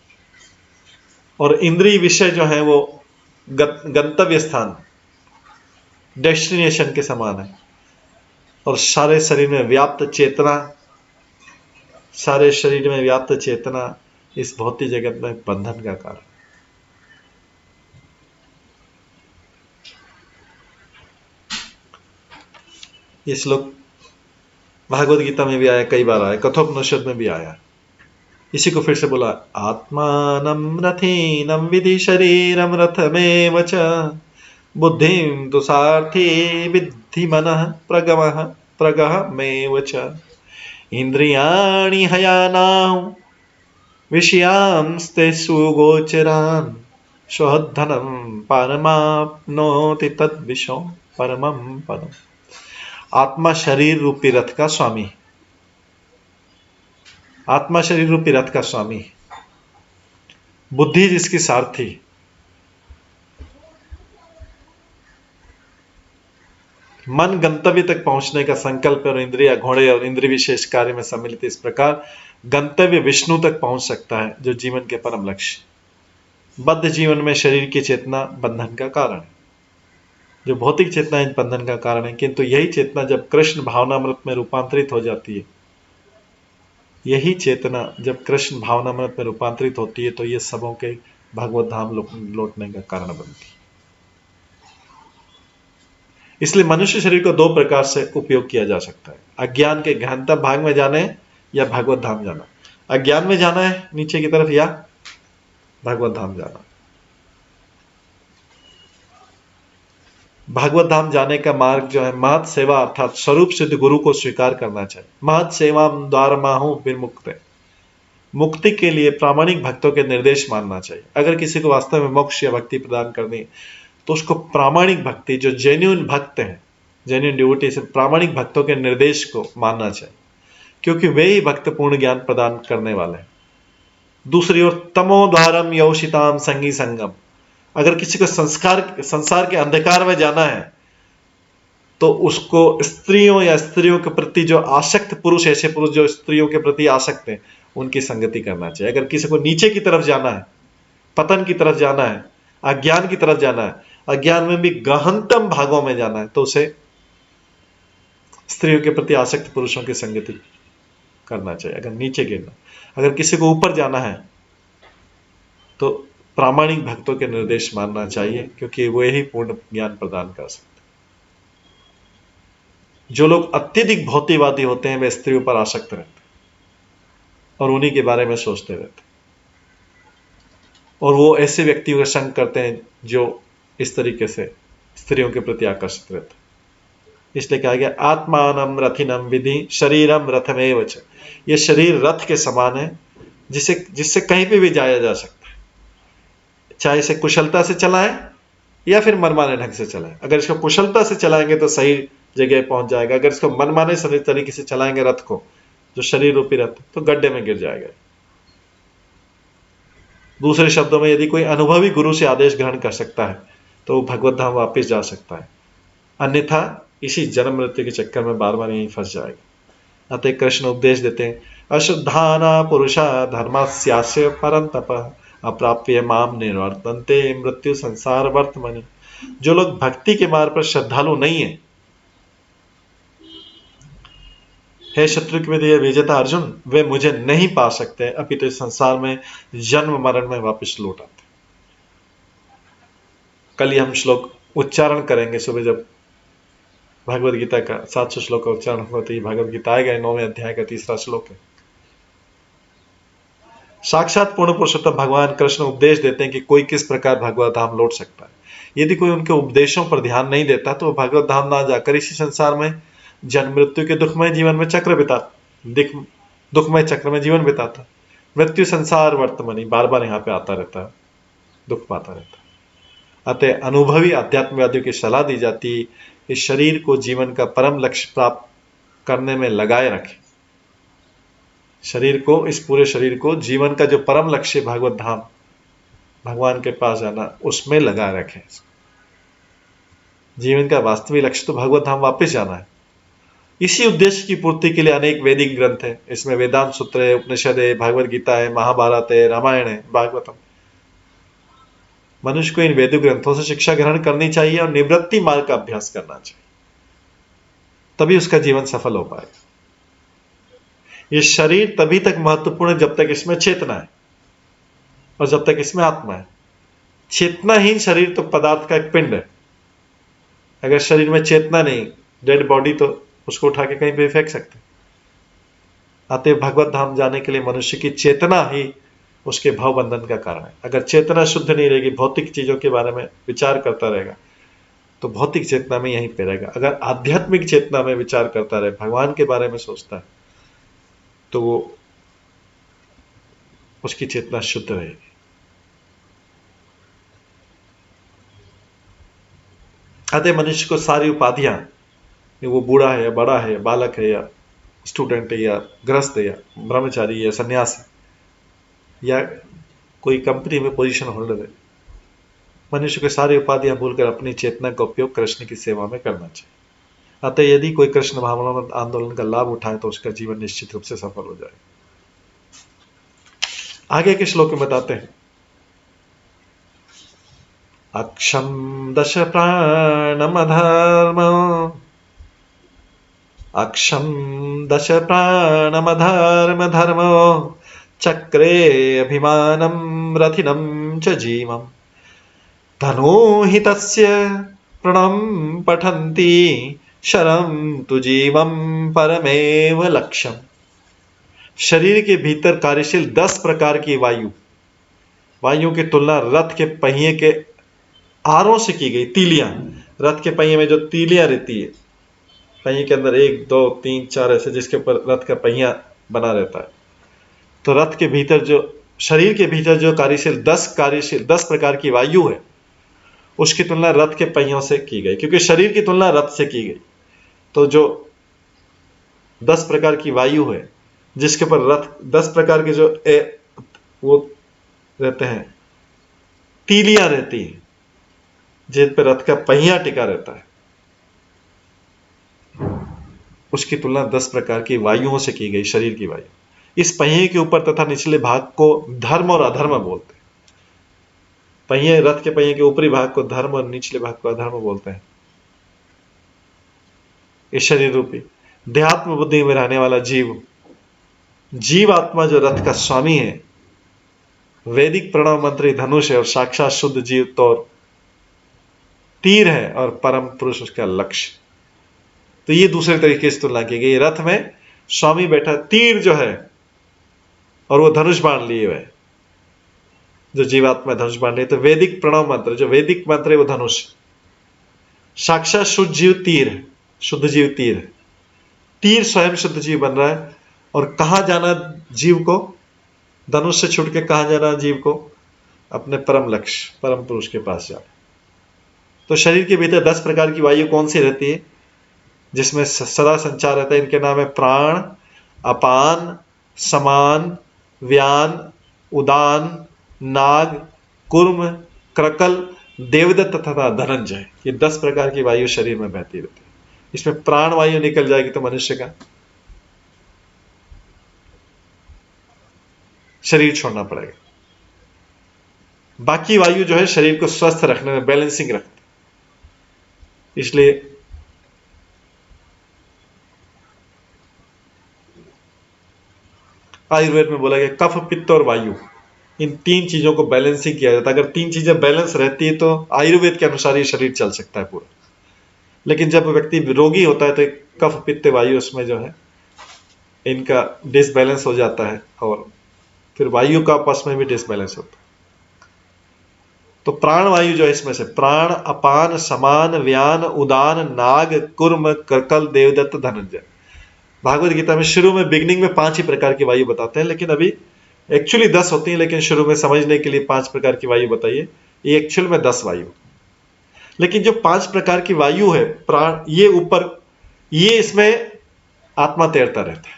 और इंद्रिय विषय जो है वो गंतव्य स्थान, डेस्टिनेशन के समान है। और सारे शरीर में व्याप्त चेतना इस भौतिक जगत में बंधन का कारण। ये श्लोक भागवत गीता में भी आया, कई बार आया, कठोपनिषद में भी आया। इसी को फिर से बोला, आत्मानं रथीनं विधि शरीरं रथमेव च बुद्धिं तु सारथी विद्धि मनः प्रगहमेव च इंद्रियाणि हयानां विषयांस्ते सुगोचरान् स्वधनं परमाप्नोति तद्विषो परमं पदम्। आत्मा शरीर रूपी रथ का स्वामी, आत्मा शरीर रूपी रथ का स्वामी, बुद्धि जिसकी सारथी, मन गंतव्य तक पहुंचने का संकल्प और इंद्रिया घोड़े और इंद्रिय विशेष कार्य में सम्मिलित इस प्रकार गंतव्य विष्णु तक पहुंच सकता है, जो जीवन के परम लक्ष्य। बद्ध जीवन में शरीर की चेतना बंधन का कारण है, जो भौतिक चेतना इस बंधन का कारण है, किंतु यही चेतना जब कृष्ण भावनामृत में रूपांतरित हो जाती है, यही चेतना जब कृष्ण भावनामृत में रूपांतरित होती है, तो ये सबों के भगवत धाम लौटने का कारण बनती है। इसलिए मनुष्य शरीर को दो प्रकार से उपयोग किया जा सकता है, अज्ञान के गहनतम भाग में जाने या भगवत धाम जाना। अज्ञान में जाना है नीचे की तरफ, या भगवत धाम जाना। भगवत धाम जाने का मार्ग जो है महत सेवा अर्थात स्वरूप सिद्ध गुरु को स्वीकार करना चाहिए। महत सेवा द्वार माहू विमुक्त, मुक्ति के लिए प्रामाणिक भक्तों के निर्देश मानना चाहिए। अगर किसी को वास्तव में मोक्ष या भक्ति प्रदान करनी है, तो उसको प्रामाणिक भक्ति, जो जेन्युइन भक्त हैं, जेन्युइन डिवोटी से प्रामाणिक भक्तों के निर्देश को मानना चाहिए, क्योंकि वे ही भक्त पूर्ण ज्ञान प्रदान करने वाले हैं। दूसरी ओर तमोद्वारम योषिताम संगी संगम, अगर किसी को संसार के अंधकार में जाना है, तो उसको स्त्रियों या स्त्रियों के प्रति जो आसक्त पुरुष, ऐसे पुरुष जो स्त्रियों के प्रति आसक्त हैं, उनकी संगति करना चाहिए। अगर किसी को नीचे की तरफ जाना है, पतन की तरफ जाना है, अज्ञान की तरफ जाना है, अज्ञान में भी गहनतम भागों में जाना है, तो उसे स्त्रियों के प्रति आसक्त पुरुषों की संगति करना चाहिए। अगर नीचे गिरना, अगर किसी को ऊपर जाना है, तो प्रामाणिक भक्तों के निर्देश मानना चाहिए, क्योंकि वे ही पूर्ण ज्ञान प्रदान कर सकते। जो लोग अत्यधिक भौतिकवादी होते हैं, वे स्त्रियों पर आसक्त रहते हैं और उन्हीं के बारे में सोचते रहते हैं, और वो ऐसे व्यक्तियों का संग करते हैं जो इस तरीके से स्त्रियों के प्रति आकर्षित रहते हैं। इसलिए कहा गया आत्मानम रथिनम विधि शरीरम रथमेव च, ये शरीर रथ के समान है, जिससे कहीं पे भी जाया जा सकता है, चाहे इसे कुशलता से चलाएं या फिर मनमाने ढंग से चलाएं। अगर इसको कुशलता से चलाएंगे तो सही जगह पहुंच जाएगा, अगर इसको मनमाने तरीके से चलाएंगे रथ को, जो शरीर रूपी रथ, तो गड्ढे में गिर जाएगा। दूसरे शब्दों में, यदि कोई अनुभवी गुरु से आदेश ग्रहण कर सकता है, तो वो भगवत धाम वापिस जा सकता है, अन्यथा इसी जन्म मृत्यु के चक्कर में बार बार यहीं फंस जाएगा। अतः कृष्ण उपदेश देते हैं, अशुद्धाना पुरुषा धर्मस्यास्य परंतप अप्राप्य माम निर्वर्तन्ते मृत्यु संसार वर्तमनि। जो लोग भक्ति के मार्ग पर श्रद्धालु नहीं है, हे शत्रु के विजेता अर्जुन, वे मुझे नहीं पा सकते, अपितु तो संसार में जन्म मरण में वापस लौट आते। कल ही हम श्लोक उच्चारण करेंगे सुबह, जब भगवद गीता का 700 श्लोक का उच्चारण होगा, तो ये भगवद गीता आएगा, 9वें अध्याय का 3रा श्लोक है। साक्षात पूर्ण पुरुषोत्तम भगवान कृष्ण उपदेश देते हैं कि कोई किस प्रकार भगवत धाम लौट सकता है। यदि कोई उनके उपदेशों पर ध्यान नहीं देता, तो भगवत धाम ना जाकर इसी संसार में जन्म मृत्यु के दुखमय जीवन में दुखमय चक्र में जीवन बिताता। मृत्यु संसार वर्तमानी, बार बार यहाँ पे आता रहता है, दुख पाता रहता है। अतः अनुभवी अध्यात्मवादियों की सलाह दी जाती है, इस शरीर को जीवन का परम लक्ष्य प्राप्त करने में लगाए रखें। इस पूरे शरीर को जीवन का जो परम लक्ष्य भगवत धाम, भगवान के पास जाना, उसमें लगा रखें। जीवन का वास्तविक लक्ष्य तो भगवत धाम वापस जाना है। इसी उद्देश्य की पूर्ति के लिए अनेक वैदिक ग्रंथ हैं। इसमें वेदांत सूत्र है, उपनिषद है, भगवत गीता है, महाभारत है, रामायण है, भागवतम। मनुष्य को इन वैदिक ग्रंथों से शिक्षा ग्रहण करनी चाहिए और निवृत्ति मार्ग का अभ्यास करना चाहिए, तभी उसका जीवन सफल हो पाएगा। ये शरीर तभी तक महत्वपूर्ण है जब तक इसमें चेतना है और जब तक इसमें आत्मा है। चेतनाहीन शरीर तो पदार्थ का एक पिंड है। अगर शरीर में चेतना नहीं, डेड बॉडी, तो उसको उठा के कहीं पे फेंक सकते। अतः भगवत धाम जाने के लिए मनुष्य की चेतना ही उसके भाव बंधन का कारण है। अगर चेतना शुद्ध नहीं रहेगी, भौतिक चीजों के बारे में विचार करता रहेगा, तो भौतिक चेतना में यहीं पे रहेगा। अगर आध्यात्मिक चेतना में विचार करता रहे, भगवान के बारे में सोचता है, तो वो उसकी चेतना शुद्ध रहेगी। अतः मनुष्य को सारी उपाधियां, वो बूढ़ा है या बड़ा है, बालक है या स्टूडेंट है या गृहस्थ है या ब्रह्मचारी या सन्यासी या कोई कंपनी में पोजीशन होल्डर है, मनुष्य को सारी उपाधियां भूलकर अपनी चेतना का उपयोग कृष्ण की सेवा में करना चाहिए। अतः यदि कोई कृष्ण भावनामृत आंदोलन का लाभ उठाए तो उसका जीवन निश्चित रूप से सफल हो जाए। आगे के श्लोक में बताते हैं, अक्षम दश प्राणमधर्म, अक्षम दश प्राणमधर्म धर्मो चक्रे अभिमानम रथिनम च जीवम धनो हि तस्य प्रणम पठन्ति शरम तु जीवम परमेव लक्ष्यम। शरीर के भीतर कार्यशील 10 प्रकार की वायु की तुलना रथ के पहिए के आरों से की गई। तीलियां, रथ के पहिए में जो तीलियां रहती है, पहिए के अंदर 1 2 3 4 ऐसे, जिसके ऊपर रथ का पहिया बना रहता है, तो रथ के भीतर जो शरीर के भीतर जो कार्यशील 10 प्रकार की वायु है, उसकी तुलना रथ के पहियों से की गई। क्योंकि शरीर की तुलना रथ से की गई, तो जो 10 प्रकार की वायु है, जिसके ऊपर रथ 10 प्रकार के जो वो रहते हैं, तीलियां रहती हैं, जिन पर रथ का पहिया टिका रहता है, उसकी तुलना 10 प्रकार की वायुओं से की गई, शरीर की वायु। इस पहिए के ऊपर तथा निचले भाग को धर्म और अधर्म बोलते हैं। पहिए, रथ के पहिए के ऊपरी भाग को धर्म और निचले भाग को अधर्म बोलते हैं। इस शरीर रूपी देहात्म बुद्धि में रहने वाला जीव आत्मा जो रथ का स्वामी है, वैदिक प्रणव मंत्री धनुष है और साक्षात शुद्ध जीव तो तीर है और परम पुरुष उसका लक्ष्य। तो ये दूसरे तरीके से तुलना की गई। रथ में स्वामी बैठा, तीर जो है और वो धनुष बाण लिए हुए, जो जीवात्मा धनुष बाण लिए, तो वैदिक प्रणव मंत्र, जो वैदिक मंत्र है वो धनुष, साक्षात शुद्ध जीव तीर है, शुद्ध जीव तीर है। तीर स्वयं शुद्ध जीव बन रहा है। और कहां जाना जीव को, धनुष से छूट के कहां जाना जीव को, अपने परम लक्ष्य, परम पुरुष के पास जाना। तो शरीर के भीतर 10 प्रकार की वायु कौन सी रहती है, जिसमें सदा संचार रहता है? इनके नाम है प्राण, अपान, समान, व्यान, उदान, नाग, कुर्म, क्रकल, देवदत्त तथा धनंजय। ये 10 प्रकार की वायु शरीर में बहती रहती है। इसमें प्राण वायु निकल जाएगी तो मनुष्य का शरीर छोड़ना पड़ेगा। बाकी वायु जो है शरीर को स्वस्थ रखने में बैलेंसिंग रखती है। इसलिए आयुर्वेद में बोला गया कफ, पित्त और वायु, इन 3 चीजों को बैलेंसिंग किया जाता है। अगर 3 चीजें बैलेंस रहती है तो आयुर्वेद के अनुसार ये शरीर चल सकता है पूरा। लेकिन जब व्यक्ति रोगी होता है तो कफ, पित्त, वायु, उसमें जो है इनका डिसबैलेंस हो जाता है और फिर वायु का आपस में भी डिसबैलेंस होता है। तो प्राण वायु जो है इसमें से प्राण, अपान, समान, व्यान, उदान, नाग, कुर्म, कर्कल, देवदत्त, धनंजय। भागवत गीता में शुरू में बिगनिंग में 5 ही प्रकार की वायु बताते हैं, लेकिन अभी एक्चुअली 10 होती है, लेकिन शुरू में समझने के लिए 5 प्रकार की वायु बताइए। ये एक्चुअल में 10 वायु, लेकिन जो 5 प्रकार की वायु है प्राण, ये ऊपर, ये इसमें आत्मा तैरता रहता है,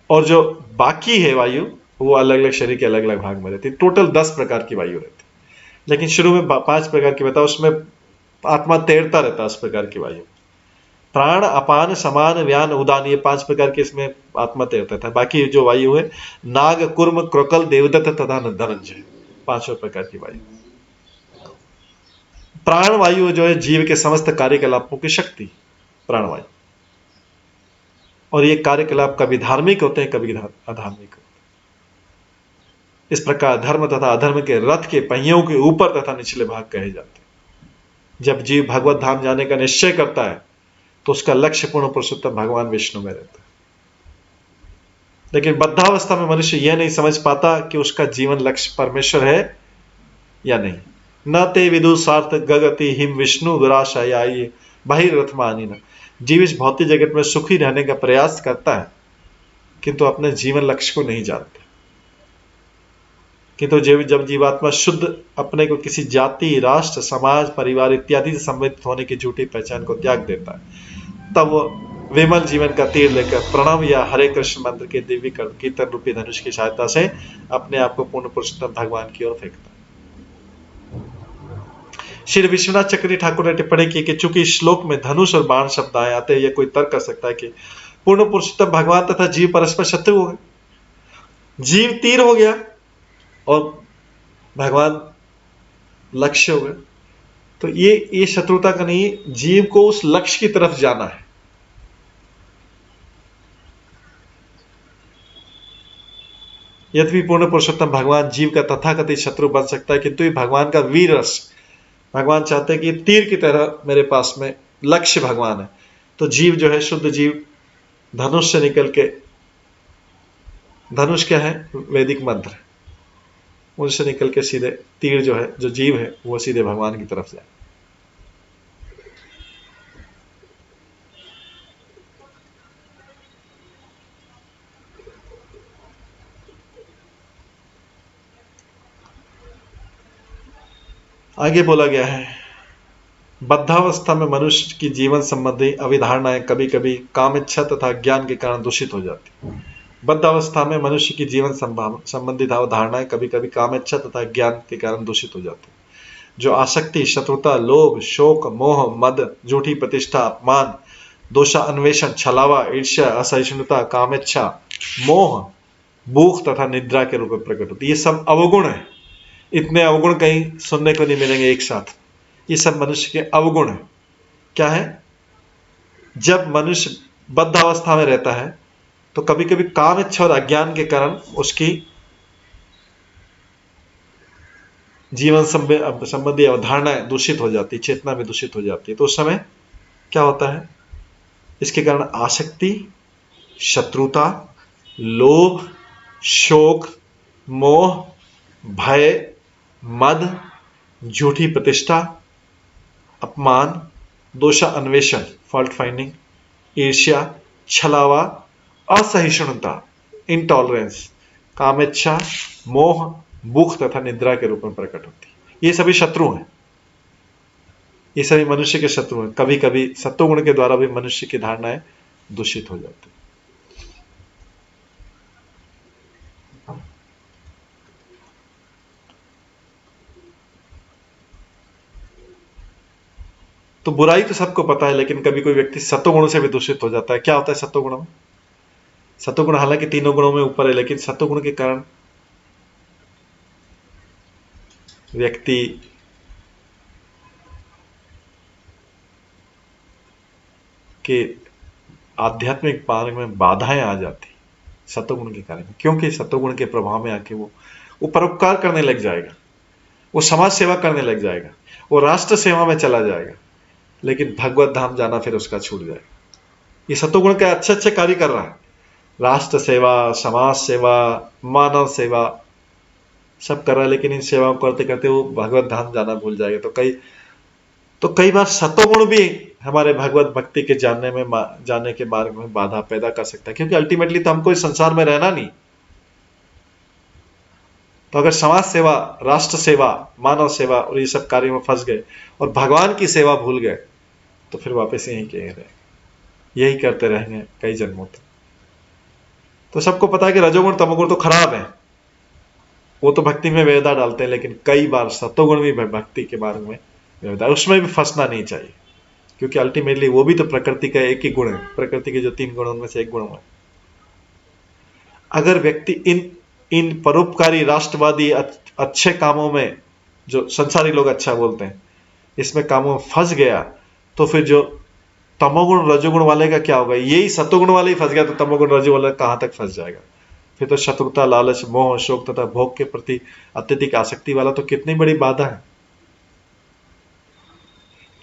और जो बाकी है वायु वो अलग अलग शरीर के अलग अलग भाग में रहती है। टोटल 10 प्रकार की वायु रहती है, लेकिन शुरू में 5 प्रकार की बताओ, उसमें आत्मा तैरता रहता है उस प्रकार की वायु। प्राण, अपान, समान, व्यान, उदान, ये 5 प्रकार के इसमें आत्मा तैरता था। बाकी जो वायु है नाग, कुर्म, क्रकल, देवदत्त तथा धनंजय, 5 प्रकार की वायु। प्राण वायु जो है जीव के समस्त कार्यकलापों की शक्ति, प्राणवायु। और ये कार्यकलाप कभी धार्मिक होते हैं, कभी अधार्मिक होते हैं। इस प्रकार धर्म तथा अधर्म के रथ के पहियों के ऊपर तथा निचले भाग कहे जाते हैं। जब जीव भगवत धाम जाने का निश्चय करता है तो उसका लक्ष्य पूर्ण पुरुषोत्तम भगवान विष्णु में रहता है। लेकिन बद्धावस्था में मनुष्य यह नहीं समझ पाता कि उसका जीवन लक्ष्य परमेश्वर है या नहीं। न ते विदु सार्थ गगति हिम विष्णु दुराशाई बहिर्रथमानी न। जीव इस भौतिक जगत में सुखी रहने का प्रयास करता है, किंतु अपने जीवन लक्ष्य को नहीं जानता। किंतु जब जीवात्मा शुद्ध अपने को किसी जाति, राष्ट्र, समाज, परिवार इत्यादि से संबंधित होने की झूठी पहचान को त्याग देता है, तब वो विमल जीवन का तीर लेकर प्रणव या हरे कृष्ण मंत्र के दिव्य कीर्तन रूपी धनुष की सहायता से अपने आप को पूर्ण पुरुषोत्तम भगवान की ओर फेंकता है। श्री विश्वनाथ चक्रवर्ती ठाकुर ने टिप्पणी की कि चूंकि इस श्लोक में धनुष और बाण शब्द आए आते हैं, यह कोई तर्क कर सकता है कि पूर्ण पुरुषोत्तम भगवान तथा जीव परस्पर शत्रु हो गए। जीव तीर हो गया और भगवान लक्ष्य हो गए। तो ये शत्रुता का नहीं, जीव को उस लक्ष्य की तरफ जाना है। यद्यपि पूर्ण पुरुषोत्तम भगवान जीव का तथाकथित शत्रु बन सकता है, किंतु ये भगवान का वीर रस, भगवान चाहते हैं कि तीर की तरह मेरे पास में लक्ष्य भगवान है। तो जीव जो है, शुद्ध जीव धनुष से निकल के, धनुष क्या है? वैदिक मंत्र, उनसे निकल के सीधे तीर जो है, जो जीव है, वो सीधे भगवान की तरफ जाए। आगे बोला गया है, बद्धावस्था में मनुष्य की जीवन संबंधी अविधारणाएं कभी कभी काम इच्छा तथा ज्ञान के कारण दूषित हो जाती। बद्धावस्था में मनुष्य की जीवन संबंधित अवधारणाएं कभी कभी काम इच्छा तथा ज्ञान के कारण दूषित हो जाती। जो आसक्ति, शत्रुता, लोभ, शोक, मोह, मद, झूठी प्रतिष्ठा, अपमान, दोषा अन्वेषण, छलावा, ईर्ष्या, असहिष्णुता, कामेच्छा, मोह, भूख तथा निद्रा के रूप में प्रकट होती है, ये सब अवगुण है। इतने अवगुण कहीं सुनने को नहीं मिलेंगे एक साथ। ये सब मनुष्य के अवगुण है। क्या है? जब मनुष्य बद्ध अवस्था में रहता है तो कभी कभी काम इच्छा और अज्ञान के कारण उसकी जीवन संबंधी अवधारणाएं दूषित हो जाती, चेतना में दूषित हो जाती है। तो उस समय क्या होता है? इसके कारण आसक्ति, शत्रुता, लोभ, शोक, मोह, भय, मद, झूठी प्रतिष्ठा, अपमान, दोषा अन्वेषण, फॉल्ट फाइंडिंग, ईर्ष्या, छलावा, असहिष्णुता, इंटॉलरेंस, कामेच्छा, मोह, भूख तथा निद्रा के रूप में प्रकट होती। ये सभी शत्रु हैं, ये सभी मनुष्य के शत्रु हैं। कभी कभी सत्वगुण के द्वारा भी मनुष्य की धारणाएं दूषित हो जाती। तो बुराई तो सबको पता है, लेकिन कभी कोई व्यक्ति सत्वगुणों से भी दूषित हो जाता है। क्या होता है सत्वगुण में? सत्वगुण हालांकि तीनों गुणों में ऊपर है, लेकिन सत्वगुण के कारण व्यक्ति के आध्यात्मिक मार्ग में बाधाएं आ जाती सत्वगुण के कारण, क्योंकि सत्वगुण के प्रभाव में आके वो परोपकार करने लग जाएगा, वो समाज सेवा करने लग जाएगा, वो राष्ट्र सेवा में चला जाएगा, लेकिन भगवत धाम जाना फिर उसका छूट जाएगा। ये सत्वगुण के अच्छे अच्छे कार्य कर रहा है, राष्ट्र सेवा, समाज सेवा, मानव सेवा सब कर रहा है, लेकिन इन सेवाओं करते करते वो भगवत धाम जाना भूल जाएगा। तो कई बार सत्वगुण भी हमारे भगवत भक्ति के जाने के मार्ग में बाधा पैदा कर सकता है, क्योंकि अल्टीमेटली तो हमको इस संसार में रहना नहीं। तो अगर समाज सेवा, राष्ट्र सेवा, मानव सेवा और ये सब कार्यों में फंस गए और भगवान की सेवा भूल गए, तो फिर वापस यहीं के रहेंगे, यही करते रहेंगे कई जन्मों तक। तो सबको पता है कि रजोगुण तमोगुण तो खराब है, वो तो भक्ति में व्यवधान डालते हैं, लेकिन कई बार सत्वगुण भी भक्ति के मार्ग में व्यवधान, उसमें भी फंसना नहीं चाहिए, क्योंकि अल्टीमेटली वो भी तो प्रकृति का एक ही गुण है। प्रकृति के जो 3 गुण उनमें से एक गुण है। अगर व्यक्ति इन परोपकारी, राष्ट्रवादी, अच्छे कामों में, जो संसारी लोग अच्छा बोलते हैं, इसमें कामों में फंस गया, तो फिर जो तमोगुण रजोगुण वाले का क्या होगा? यही सत्वगुण वाले ही फंस गया, तो तमोगुण रजोगुण वाले कहां तक फंस जाएगा? फिर तो शत्रुता, लालच, मोह, शोक तथा भोग के प्रति अत्यधिक आसक्ति वाला तो कितनी बड़ी बाधा है।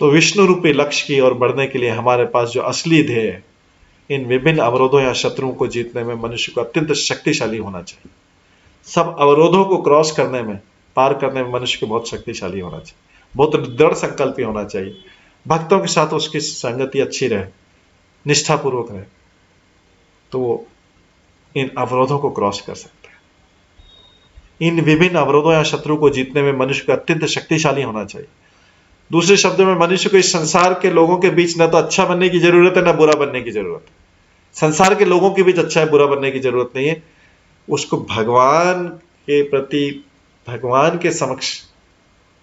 तो विष्णु रूपी लक्ष्य की ओर बढ़ने के लिए हमारे पास जो असली ध्येय है, इन विभिन्न अवरोधों या शत्रुओं को जीतने में मनुष्य को अत्यंत शक्तिशाली होना चाहिए। सब अवरोधों को क्रॉस करने में, पार करने में मनुष्य को बहुत शक्तिशाली होना चाहिए, बहुत दृढ़ संकल्पी होना चाहिए। भक्तों के साथ उसकी संगति अच्छी रहे, निष्ठापूर्वक रहे, तो वो इन अवरोधों को क्रॉस कर सकता है। इन विभिन्न अवरोधों या शत्रु को जीतने में मनुष्य को अत्यंत शक्तिशाली होना चाहिए। दूसरे शब्दों में, मनुष्य को इस संसार के लोगों के बीच न तो अच्छा बनने की जरूरत है, न बुरा बनने की जरूरत है। संसार के लोगों के बीच अच्छा है बुरा बनने की जरूरत नहीं है। उसको भगवान के प्रति, भगवान के समक्ष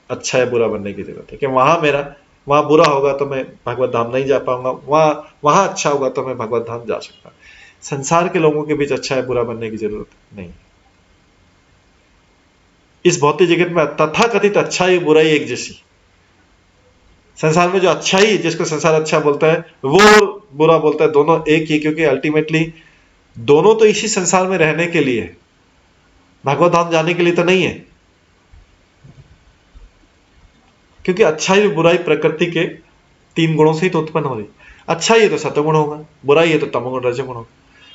अच्छा या बुरा बनने की जरूरत है कि वहां बुरा होगा तो मैं भगवत धाम नहीं जा पाऊंगा, वहां अच्छा होगा तो मैं भगवत धाम जा सकता। संसार के लोगों के बीच अच्छा या बुरा बनने की जरूरत नहीं। इस भौतिक जगत में तथाकथित अच्छाई बुराई एक जैसी। संसार में जो अच्छाई, जिसको संसार अच्छा बोलता है, वो बुरा बोलता है, दोनों एक ही, क्योंकि अल्टीमेटली दोनों तो इसी संसार में रहने के लिए है, भगवत धाम जाने के लिए तो नहीं है। क्योंकि अच्छाई और बुराई प्रकृति के तीन गुणों से ही तो उत्पन्न हो रही। अच्छाई है तो सतोगुण होगा, बुराई है तो तमोगुण रजोगुण होगा।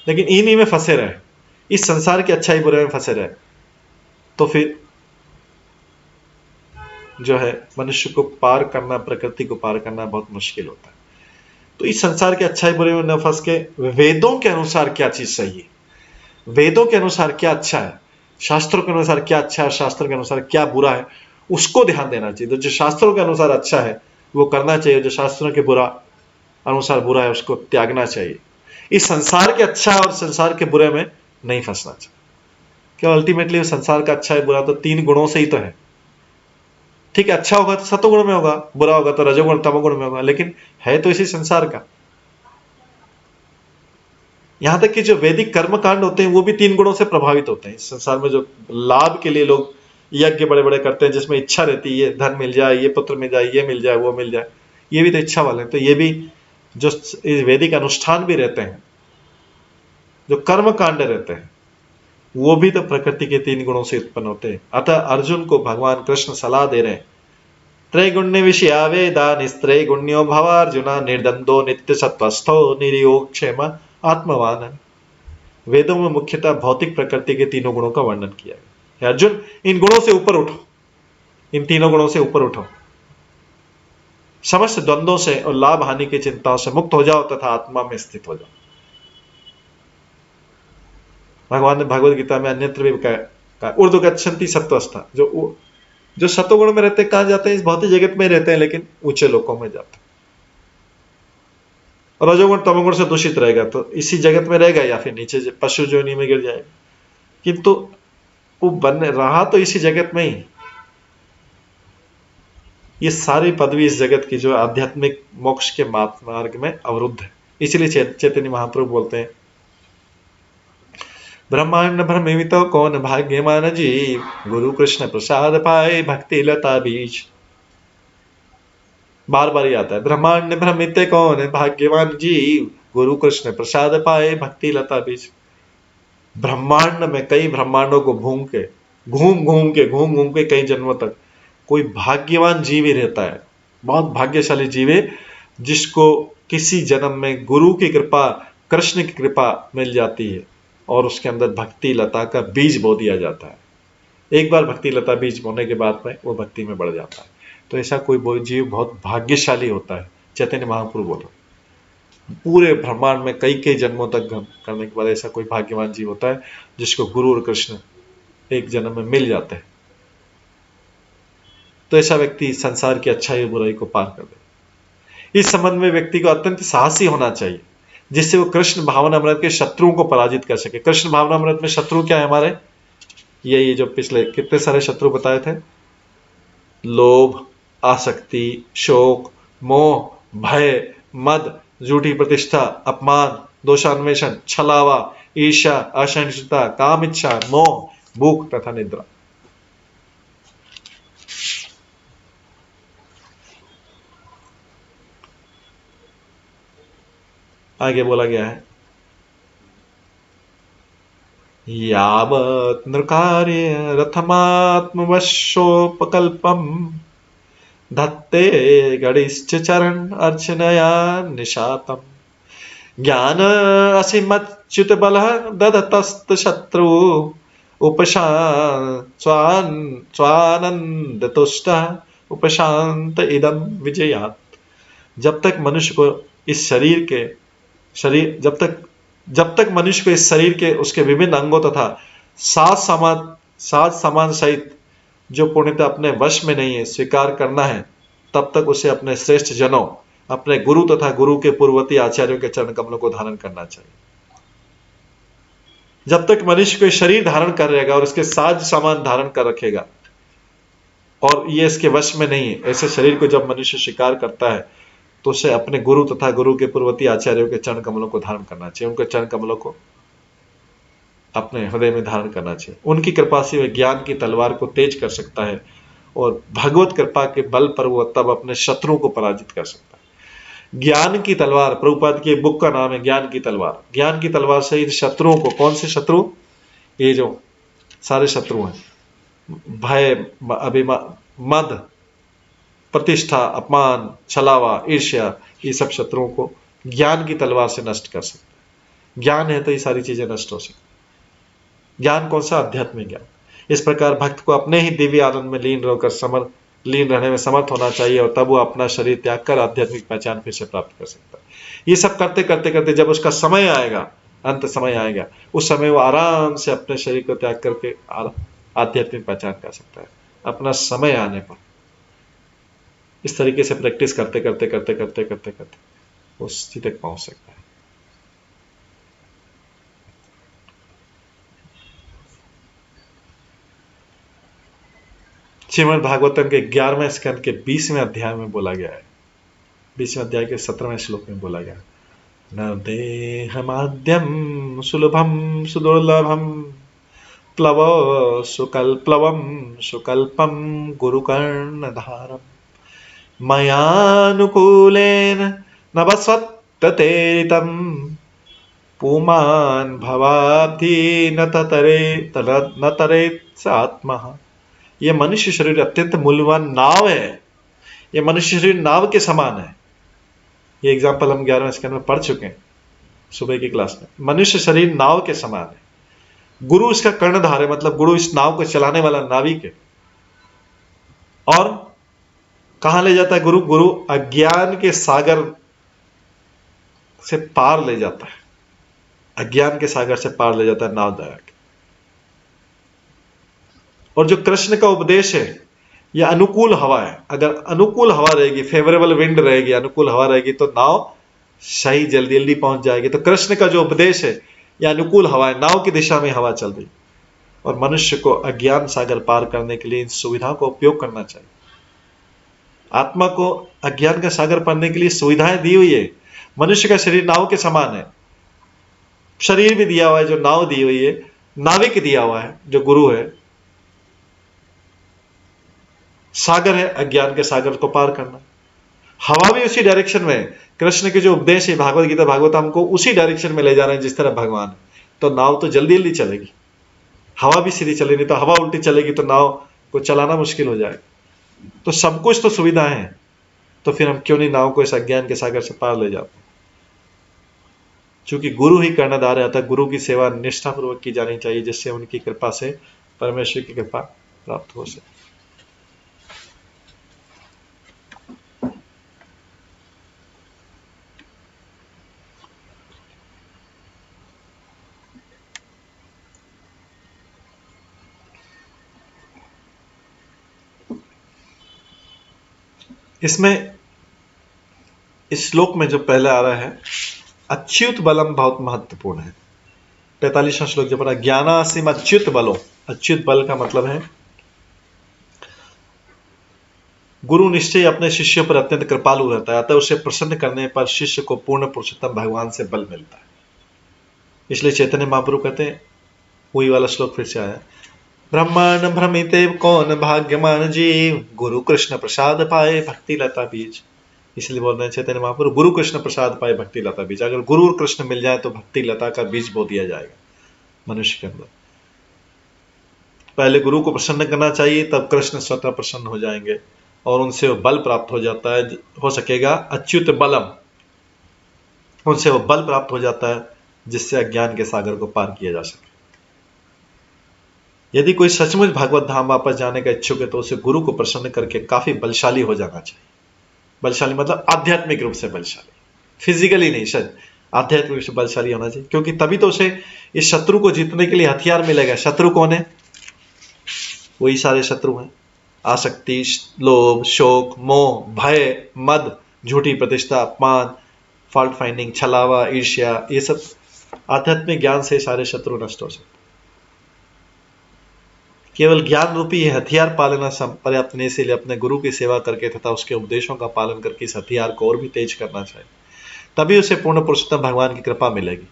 लेकिन इन्हीं में फंसे रहे, इस संसार की अच्छाई बुराई में फंसे रहे, तो फिर जो है मनुष्य को पार करना, प्रकृति को पार करना बहुत मुश्किल होता है। तो इस संसार के अच्छाई बुरे में न फंस के वेदों के अनुसार क्या चीज सही है, वेदों के अनुसार क्या अच्छा है, शास्त्रों के अनुसार क्या अच्छा है, शास्त्रों के अनुसार क्या बुरा है, उसको ध्यान देना चाहिए। तो जो शास्त्रों के अनुसार अच्छा है वो करना चाहिए, जो शास्त्रों के बुरा अनुसार बुरा है उसको त्यागना चाहिए। इस संसार के अच्छा और संसार के बुरे में नहीं फंसना चाहिए, क्यों अल्टीमेटली संसार का अच्छा है बुरा तो तीन गुणों से ही तो है। ठीक है, अच्छा होगा तो सतोगुण में होगा, बुरा होगा तो रजोगुण तमोगुण में होगा, लेकिन है तो इसी संसार का। यहां तक कि जो वैदिक कर्म कांड होते हैं वो भी तीन गुणों से प्रभावित होते हैं। इस संसार में जो लाभ के लिए लोग यज्ञ बड़े बड़े करते हैं, जिसमें इच्छा रहती है ये धन मिल जाए, ये पुत्र मिल जाए, ये मिल जाए, वो मिल जाए, ये भी तो इच्छा वाले हैं। तो ये भी जो वैदिक अनुष्ठान भी रहते हैं, जो कर्म कांड रहते हैं, वो भी तो प्रकृति के तीन गुणों से उत्पन्न होते हैं। अतः अर्जुन को भगवान कृष्ण सलाह दे रहे हैं, त्रैगुण्य विषया वेदा निस्त्रैगुण्यो भवार्जुन निर्द्वंद्वो नित्य सत्वस्थो निरयोग क्षेम आत्मवान। वेदों में मुख्यतः भौतिक प्रकृति के तीनों गुणों का वर्णन किया है। अर्जुन, इन गुणों से ऊपर उठो, इन तीनों गुणों से ऊपर उठो, समस्त द्वंद्वों से और लाभ हानि की चिंताओं से मुक्त हो जाओ तथा आत्मा में स्थित हो जाओ। भगवान ने भगवद गीता में अन्यत्र भी कहा ऊर्ध्व गच्छन्ति सत्वस्था, जो सतोगुण में रहते हैं कहां जाते हैं, इस भौतिक जगत में रहते हैं, लेकिन ऊंचे लोकों में जाते हैं। और रजोगुण तमोगुण से दूषित रहेगा तो इसी जगत में रहेगा या फिर नीचे पशु जोनि में गिर जाएगा। किंतु वो बन रहा तो इसी जगत में ही। ये सारी पदवी इस जगत की जो आध्यात्मिक मोक्ष के मार्ग में अवरुद्ध है। इसलिए चैतन्य महाप्रभु बोलते हैं, ब्रह्मांड भ्रमित कौन भाग्यमान जीव, गुरु कृष्ण प्रसाद पाए भक्ति लता बीज। बार बार ही आता है, ब्रह्मांड भ्रमित कौन भाग्यवान जीव, गुरु कृष्ण प्रसाद पाए भक्ति लता बीज। ब्रह्मांड में कई ब्रह्मांडों को घूम घूम के कई जन्मों तक कोई भाग्यवान जीव ही रहता है, बहुत भाग्यशाली जीव है, जिसको किसी जन्म में गुरु की कृपा, कृष्ण की कृपा मिल जाती है और उसके अंदर भक्ति लता का बीज बो दिया जाता है। एक बार भक्ति लता बीज बोने के बाद में वो भक्ति में बढ़ जाता है। तो ऐसा कोई जीव बहुत भाग्यशाली होता है। चैतन्य महाप्रभु बोला, पूरे ब्रह्मांड में कई कई जन्मों तक करने के बाद ऐसा कोई भाग्यवान जीव होता है जिसको गुरु और कृष्ण एक जन्म में मिल जाते हैं। तो ऐसा व्यक्ति संसार की अच्छाई और बुराई को पार कर दे। इस संबंध में व्यक्ति को अत्यंत साहसी होना चाहिए, जिससे वो कृष्ण भावनामृत के शत्रुओं को पराजित कर सके। कृष्ण भावनामृत में शत्रु क्या है हमारे? ये जो पिछले कितने सारे शत्रु बताए थे, लोभ, आसक्ति, शोक, मोह, भय, मद, झूठी प्रतिष्ठा, अपमान, दोषान्वेषण, छलावा, ईर्ष्या, असहिष्णुता, काम इच्छा, मोह, भूख तथा निद्रा। आगे बोला गया है, यावत् नृकार्य रथमात्मवशोपकल्पम धत्ते गणिश्च चरण अर्चनया निशातम ज्ञान असीमच्युत बल दधतस्त शत्रु स्वानंद तुष्ट उपशांत इदम विजयात। जब तक मनुष्य को इस जब तक मनुष्य को इस शरीर के उसके विभिन्न अंगों तथा सात समान सहित जो पूर्णतः अपने वश में नहीं है स्वीकार करना है, तब तक उसे अपने श्रेष्ठ जनों, अपने गुरु तथा गुरु के पूर्ववर्ती आचार्यों के चरण कमलों को धारण करना चाहिए। जब तक मनुष्य को शरीर धारण कर रहेगा और उसके साज सामान धारण कर रखेगा, और ये इसके वश में नहीं है। ऐसे शरीर को जब मनुष्य शिकार करता है तो उसे अपने गुरु तथा गुरु के पूर्ववर्ती आचार्यों के चरण कमलों को धारण करना चाहिए, उनके चरण कमलों को अपने हृदय में धारण करना चाहिए। उनकी कृपा से वह ज्ञान की तलवार को तेज कर सकता है और भगवत कृपा के बल पर वो तब अपने शत्रुओं को पराजित कर सकता है। ज्ञान की तलवार, प्रभुपाद की बुक का नाम है ज्ञान की तलवार। ज्ञान की तलवार से इन शत्रुओं को, कौन से शत्रु? ये जो सारे शत्रु हैं, भय, अभिमान, मद, प्रतिष्ठा, अपमान, छलावा, ईर्ष्या, ये सब शत्रुओं को ज्ञान की तलवार से नष्ट कर सकते हैं। ज्ञान है तो ये सारी चीजें नष्ट हो सकती। ज्ञान कौन सा? आध्यात्मिक ज्ञान। इस प्रकार भक्त को अपने ही दिव्य आनंद में लीन रहने में समर्थ होना चाहिए और तब वो अपना शरीर त्याग कर आध्यात्मिक पहचान फिर से प्राप्त कर सकता है। ये सब करते करते करते जब उसका समय आएगा, अंत समय आएगा, उस समय वो आराम से अपने शरीर को त्याग करके आध्यात्मिक पहचान कर सकता है अपना समय आने पर। इस तरीके से प्रैक्टिस करते करते करते करते करते करते वो स्थिति तक पहुंच सकता है। श्रीमद् भागवतम के 11वें स्कंद के 20वें अध्याय में बोला गया है, 20वें अध्याय के 17वें श्लोक में बोला गया, न देहमाद्यम सुलभम सुदुर्लभम प्लव सुकल्प्लवम सुकल्पम गुरुकर्णधारम मयानुकूलेन नभस्वत्ततेरितं पुमान् भवाब्धि न तरेत् स आत्मः। यह मनुष्य शरीर अत्यंत मूल्यवान नाव है। यह मनुष्य शरीर नाव के समान है। ये एग्जाम्पल हम 11वें स्कंद में पढ़ चुके हैं सुबह की क्लास में। मनुष्य शरीर नाव के समान है। गुरु इसका कर्णधार है, मतलब गुरु इस नाव को चलाने वाला नाविक है। और कहां ले जाता है गुरु? गुरु अज्ञान के सागर से पार ले जाता है। अज्ञान के सागर से पार ले जाता है नाव दया के। और जो कृष्ण का उपदेश है यह अनुकूल हवा है। अगर अनुकूल हवा रहेगी, फेवरेबल विंड रहेगी, अनुकूल हवा रहेगी तो नाव सही जल्दी जल्दी पहुंच जाएगी। तो कृष्ण का जो उपदेश है यह अनुकूल हवा है, नाव की दिशा में हवा चल रही। और मनुष्य को अज्ञान सागर पार करने के लिए इन सुविधाओं का उपयोग करना चाहिए। आत्मा को अज्ञान का सागर पारने के लिए सुविधाएं दी हुई है। मनुष्य का शरीर नाव के समान है। शरीर भी दिया हुआ है जो नाव दी हुई है, नाविक दिया हुआ है जो गुरु है, सागर है अज्ञान के सागर को पार करना। हवा भी उसी डायरेक्शन में है। कृष्ण के जो उपदेश है भागवत गीता भागवतम को उसी डायरेक्शन में ले जा रहे हैं जिस तरह भगवान है। तो नाव तो जल्दी जल्दी चलेगी। हवा भी सीधी चलेगी, तो हवा उल्टी चलेगी तो नाव को चलाना मुश्किल हो जाएगा। तो सब कुछ तो सुविधाएं हैं, तो फिर हम क्यों नहीं नाव को इस अज्ञान के सागर से पार ले जाते हैं? चूंकि गुरु ही कर्णधार है, अतः गुरु की सेवा निष्ठापूर्वक की जानी चाहिए, जिससे उनकी कृपा से परमेश्वर की कृपा प्राप्त हो सके। इसमें इस श्लोक में जो पहले आ रहा है अच्युत बलम बहुत महत्वपूर्ण है। 45वां श्लोक जो पढ़ा, ज्ञानासीम अच्युत बलो। अच्युत बल का मतलब है गुरु निश्चय अपने शिष्य पर अत्यंत कृपालु रहता है, अतः उसे प्रसन्न करने पर शिष्य को पूर्ण पुरुषोत्तम भगवान से बल मिलता है। इसलिए चैतन्य महाप्रभु कहते हैं, वही वाला श्लोक फिर से आया, ब्रह्मांड भ्रमिते कौन भाग्यमान जीव, गुरु कृष्ण प्रसाद पाए भक्ति लता बीज। इसलिए बोल रहे हैं चैतन्य महाप्रभु, गुरु कृष्ण प्रसाद पाए भक्ति लता बीज। अगर गुरु और कृष्ण मिल जाए तो भक्ति लता का बीज बो दिया जाएगा मनुष्य के अंदर। पहले गुरु को प्रसन्न करना चाहिए, तब कृष्ण स्वतः प्रसन्न हो जाएंगे और उनसे वो बल प्राप्त हो जाता है, हो सकेगा अच्युत बलम। उनसे वो बल प्राप्त हो जाता है जिससे अज्ञान के सागर को पार किया जा सके। यदि कोई सचमुच भागवत धाम वापस जाने का इच्छुक है तो उसे गुरु को प्रसन्न करके काफी बलशाली हो जाना चाहिए। बलशाली मतलब आध्यात्मिक रूप से बलशाली, फिजिकली नहीं, शायद आध्यात्मिक रूप से बलशाली होना चाहिए, क्योंकि तभी तो उसे इस शत्रु को जीतने के लिए हथियार मिलेगा। शत्रु कौन है? वही सारे शत्रु हैं, आसक्ति, लोभ, शोक, मोह, भय, मद, झूठी प्रतिष्ठा, अपमान, फॉल्ट फाइंडिंग, छलावा, ईर्ष्या, ये सब आध्यात्मिक ज्ञान से सारे शत्रु नष्ट हो सकते। केवल ज्ञान रूपी हथियार पालना पर्याप्त नहीं, इसीलिए अपने गुरु की सेवा करके तथा उसके उपदेशों का पालन करके इस हथियार को और भी तेज करना चाहिए, तभी उसे पूर्ण पुरुषोत्तम भगवान की कृपा मिलेगी।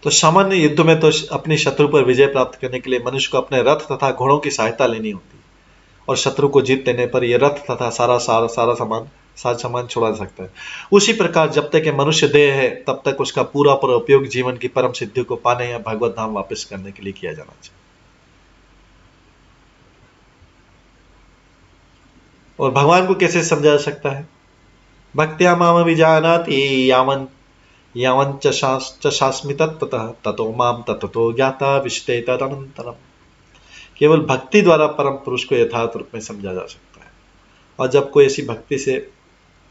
तो सामान्य युद्ध में तो अपनी शत्रु पर विजय प्राप्त करने के लिए मनुष्य को अपने रथ तथा घोड़ों की सहायता लेनी होती है, और शत्रु को जीत देने पर यह रथ तथा सारा सामान छुड़ा सकता है। उसी प्रकार जब तक मनुष्य देह है तब तक उसका पूरा उपयोग जीवन की परम सिद्धि को पाने या भगवत धाम वापस करने के लिए किया जाना चाहिए। और भगवान को कैसे समझा जा सकता है? भक्त्या माम विजानाति यावन् च शास्मि तत्त्वतः ततो माम तत्त्वतो ज्ञाता विशते तदनन्तरम्। केवल भक्ति द्वारा परम पुरुष को यथार्थ रूप में समझा जा सकता है, और जब कोई ऐसी भक्ति से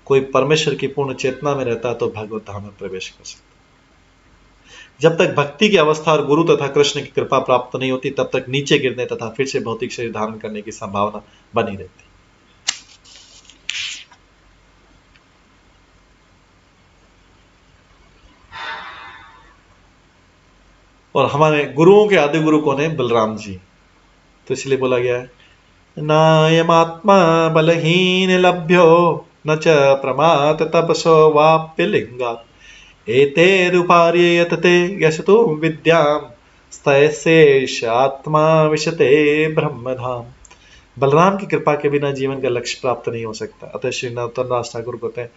कोई परमेश्वर की पूर्ण चेतना में रहता है तो भगवत धाम में प्रवेश कर सकता है। जब तक भक्ति की अवस्था और गुरु तथा कृष्ण की कृपा प्राप्त नहीं होती तब तक नीचे गिरने तथा फिर से भौतिक शरीर धारण करने की संभावना बनी रहती। और हमारे गुरुओं के आदि गुरु कौन है? बलराम जी। तो इसलिए बोला गया है, नायमात्मा बलहीन लभ्यो न च प्रमात तपसो वाप्य लिंगात् एतेरुपार्येत ते यशतो विद्याम स्तयशेष आत्मा विशते ब्रह्मधाम। बलराम की कृपा के बिना जीवन का लक्ष्य प्राप्त नहीं हो सकता। अतः श्री नरोत्तम दास ठाकुर कहते हैं,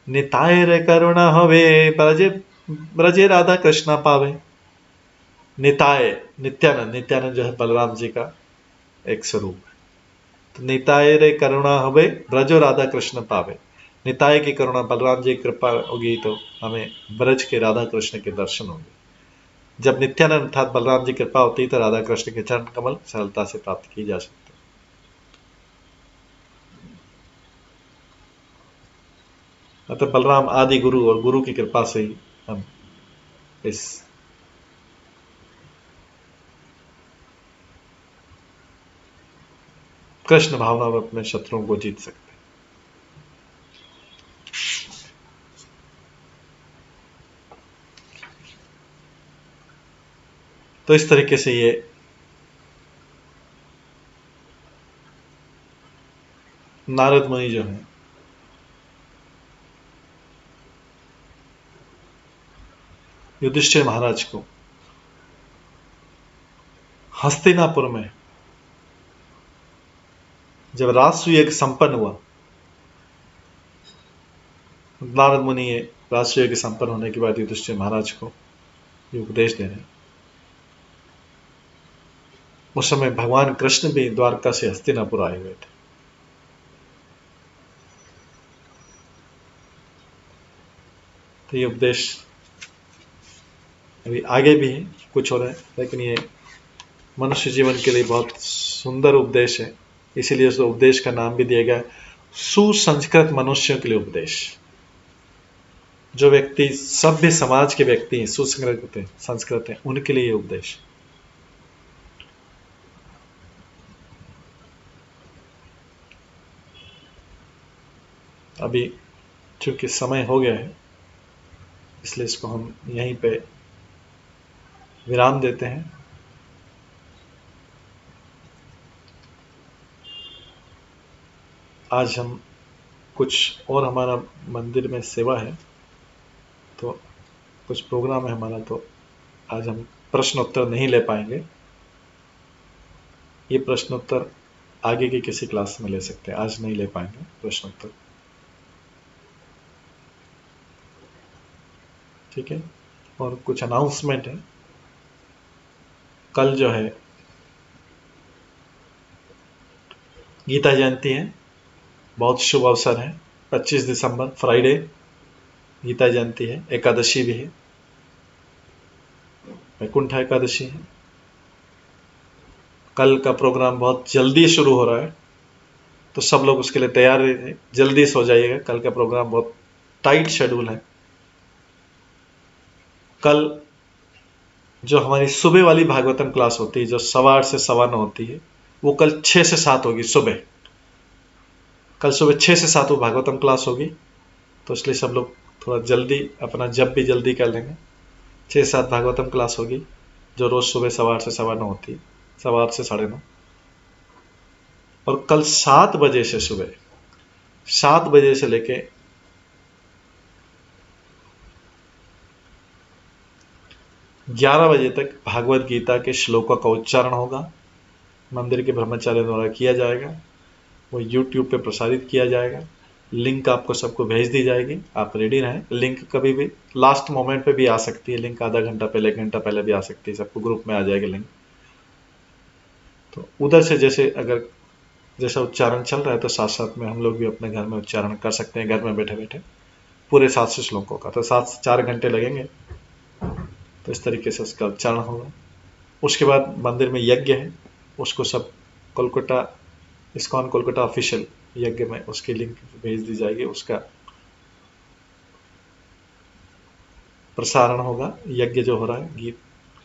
निताय रे करुणा होवे ब्रजे ब्रजे राधा कृष्णा पावे। निताय नित्यानंद, नित्यानंद जो है बलराम जी का एक स्वरूप है। तो निताय रे करुणा हवे ब्रजो राधा कृष्ण पावे। निताय की करुणा, बलराम जी की कृपा होगी तो हमें ब्रज के राधा कृष्ण के दर्शन होंगे। जब नित्यानंद अर्थात बलराम जी की कृपा होती है तो राधा कृष्ण के चरण कमल सरलता से प्राप्त की जा सकते हैं। अतः बलराम आदि गुरु और गुरु की कृपा से ही हम इस कृष्ण भावना में अपने शत्रुओं को जीत सकते हैं। तो इस तरीके से ये नारद मुनि जो है युधिष्ठिर महाराज को हस्तिनापुर में जब राजसूय संपन्न हुआ, नारद मुनि ये राजसूय संपन्न होने के बाद युधिष्ठिर महाराज को ये उपदेश दे रहे हैं। उस समय भगवान कृष्ण भी द्वारका से हस्तिनापुर आए हुए थे। तो ये उपदेश अभी आगे भी है, कुछ हो रहा है, लेकिन ये मनुष्य जीवन के लिए बहुत सुंदर उपदेश है। इसीलिए उस उपदेश का नाम भी दिया गया है सुसंस्कृत मनुष्यों के लिए उपदेश। जो व्यक्ति सभ्य समाज के व्यक्ति हैं, सुसंस्कृत हैं, संस्कृत हैं, उनके लिए उपदेश। अभी चूंकि समय हो गया है इसलिए इसको हम यहीं पे विराम देते हैं। आज हम कुछ और, हमारा मंदिर में सेवा है तो कुछ प्रोग्राम है हमारा, तो आज हम प्रश्न उत्तर नहीं ले पाएंगे। ये प्रश्न उत्तर आगे की किसी क्लास में ले सकते हैं, आज नहीं ले पाएंगे प्रश्न उत्तर। ठीक है। और कुछ अनाउंसमेंट है। कल जो है गीता जयंती है, बहुत शुभ अवसर है। 25 दिसंबर फ्राइडे गीता जयंती है, एकादशी भी है, वैकुंठ एकादशी है। कल का प्रोग्राम बहुत जल्दी शुरू हो रहा है तो सब लोग उसके लिए तैयार रहिए, जल्दी सो जाइएगा। कल का प्रोग्राम बहुत टाइट शेड्यूल है। कल जो हमारी सुबह वाली भागवतम क्लास होती है जो 8:15 से 9:15 होती है, वो कल 6 से 7 होगी सुबह। कल सुबह 6 से 7 वो भागवतम क्लास होगी, तो इसलिए सब लोग थोड़ा जल्दी अपना जब भी जल्दी कर लेंगे। 6-7 भागवतम क्लास होगी जो रोज सुबह 8:15 से 9:15 होती है, 8:15 से 9:30। और कल 7 बजे से सुबह 7 बजे से लेके 11 बजे तक भागवत गीता के श्लोकों का उच्चारण होगा, मंदिर के ब्रह्मचार्य द्वारा किया जाएगा, वो यूट्यूब पे प्रसारित किया जाएगा। लिंक आपको सबको भेज दी जाएगी, आप रेडी रहें। लिंक कभी भी लास्ट मोमेंट पे भी आ सकती है, लिंक आधा घंटा पहले 1 घंटा पहले भी आ सकती है, सबको ग्रुप में आ जाएगी लिंक। तो उधर से जैसे अगर जैसा उच्चारण चल रहा है तो साथ साथ में हम लोग भी अपने घर में उच्चारण कर सकते हैं, घर में बैठे बैठे पूरे 700 श्लोकों का। तो 7 से 4 घंटे लगेंगे, तो इस तरीके से उसका उच्चारण होगा। उसके बाद मंदिर में यज्ञ है, उसको सब कोलकाता इस्कॉन कोलकाता ऑफिशियल यज्ञ में उसकी लिंक भेज दी जाएगी, उसका प्रसारण होगा। यज्ञ जो हो रहा है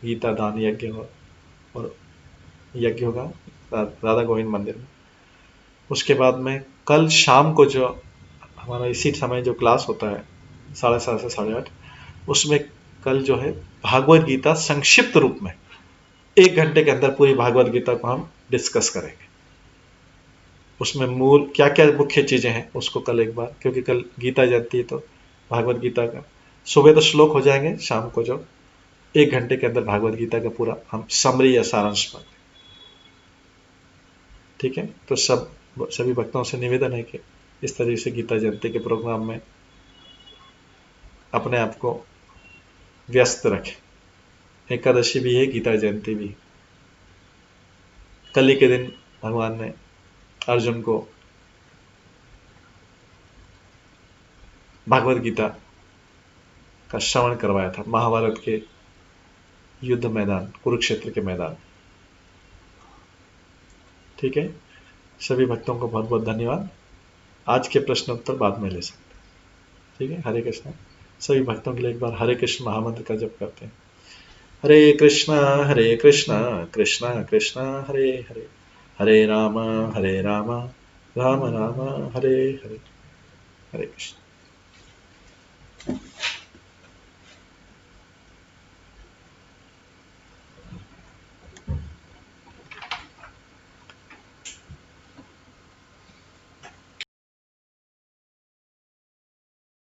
गीता दान यज्ञ हो, और यज्ञ होगा राधा गोविंद मंदिर में। उसके बाद में कल शाम को जो हमारा इसी समय जो क्लास होता है 7:30 से 8:30, उसमें कल जो है भागवत गीता संक्षिप्त रूप में 1 घंटे के अंदर पूरी भागवत गीता को हम डिस्कस करेंगे। उसमें मूल क्या क्या मुख्य चीजें हैं उसको कल एक बार, क्योंकि कल गीता जयंती है तो भागवत गीता का सुबह तो श्लोक हो जाएंगे, शाम को जो 1 घंटे के अंदर भागवत गीता का पूरा हम समरी या सारांश पढ़ें। ठीक है, तो सभी भक्तों से निवेदन है कि इस तरह से गीता जयंती के प्रोग्राम में अपने आप को व्यस्त रखें। एकादशी भी है, गीता जयंती भी। कल ही के दिन भगवान ने अर्जुन को भागवत गीता का श्रवण करवाया था, महाभारत के युद्ध मैदान, कुरुक्षेत्र के मैदान। ठीक है, सभी भक्तों को बहुत बहुत धन्यवाद। आज के प्रश्न उत्तर बाद में ले सकते हैं। ठीक है, हरे कृष्णा। सभी भक्तों के लिए एक बार हरे कृष्ण महामंत्र का जप करते हैं। हरे कृष्णा कृष्णा कृष्णा हरे हरे, हरे राम राम राम हरे हरे, हरे कृष्ण।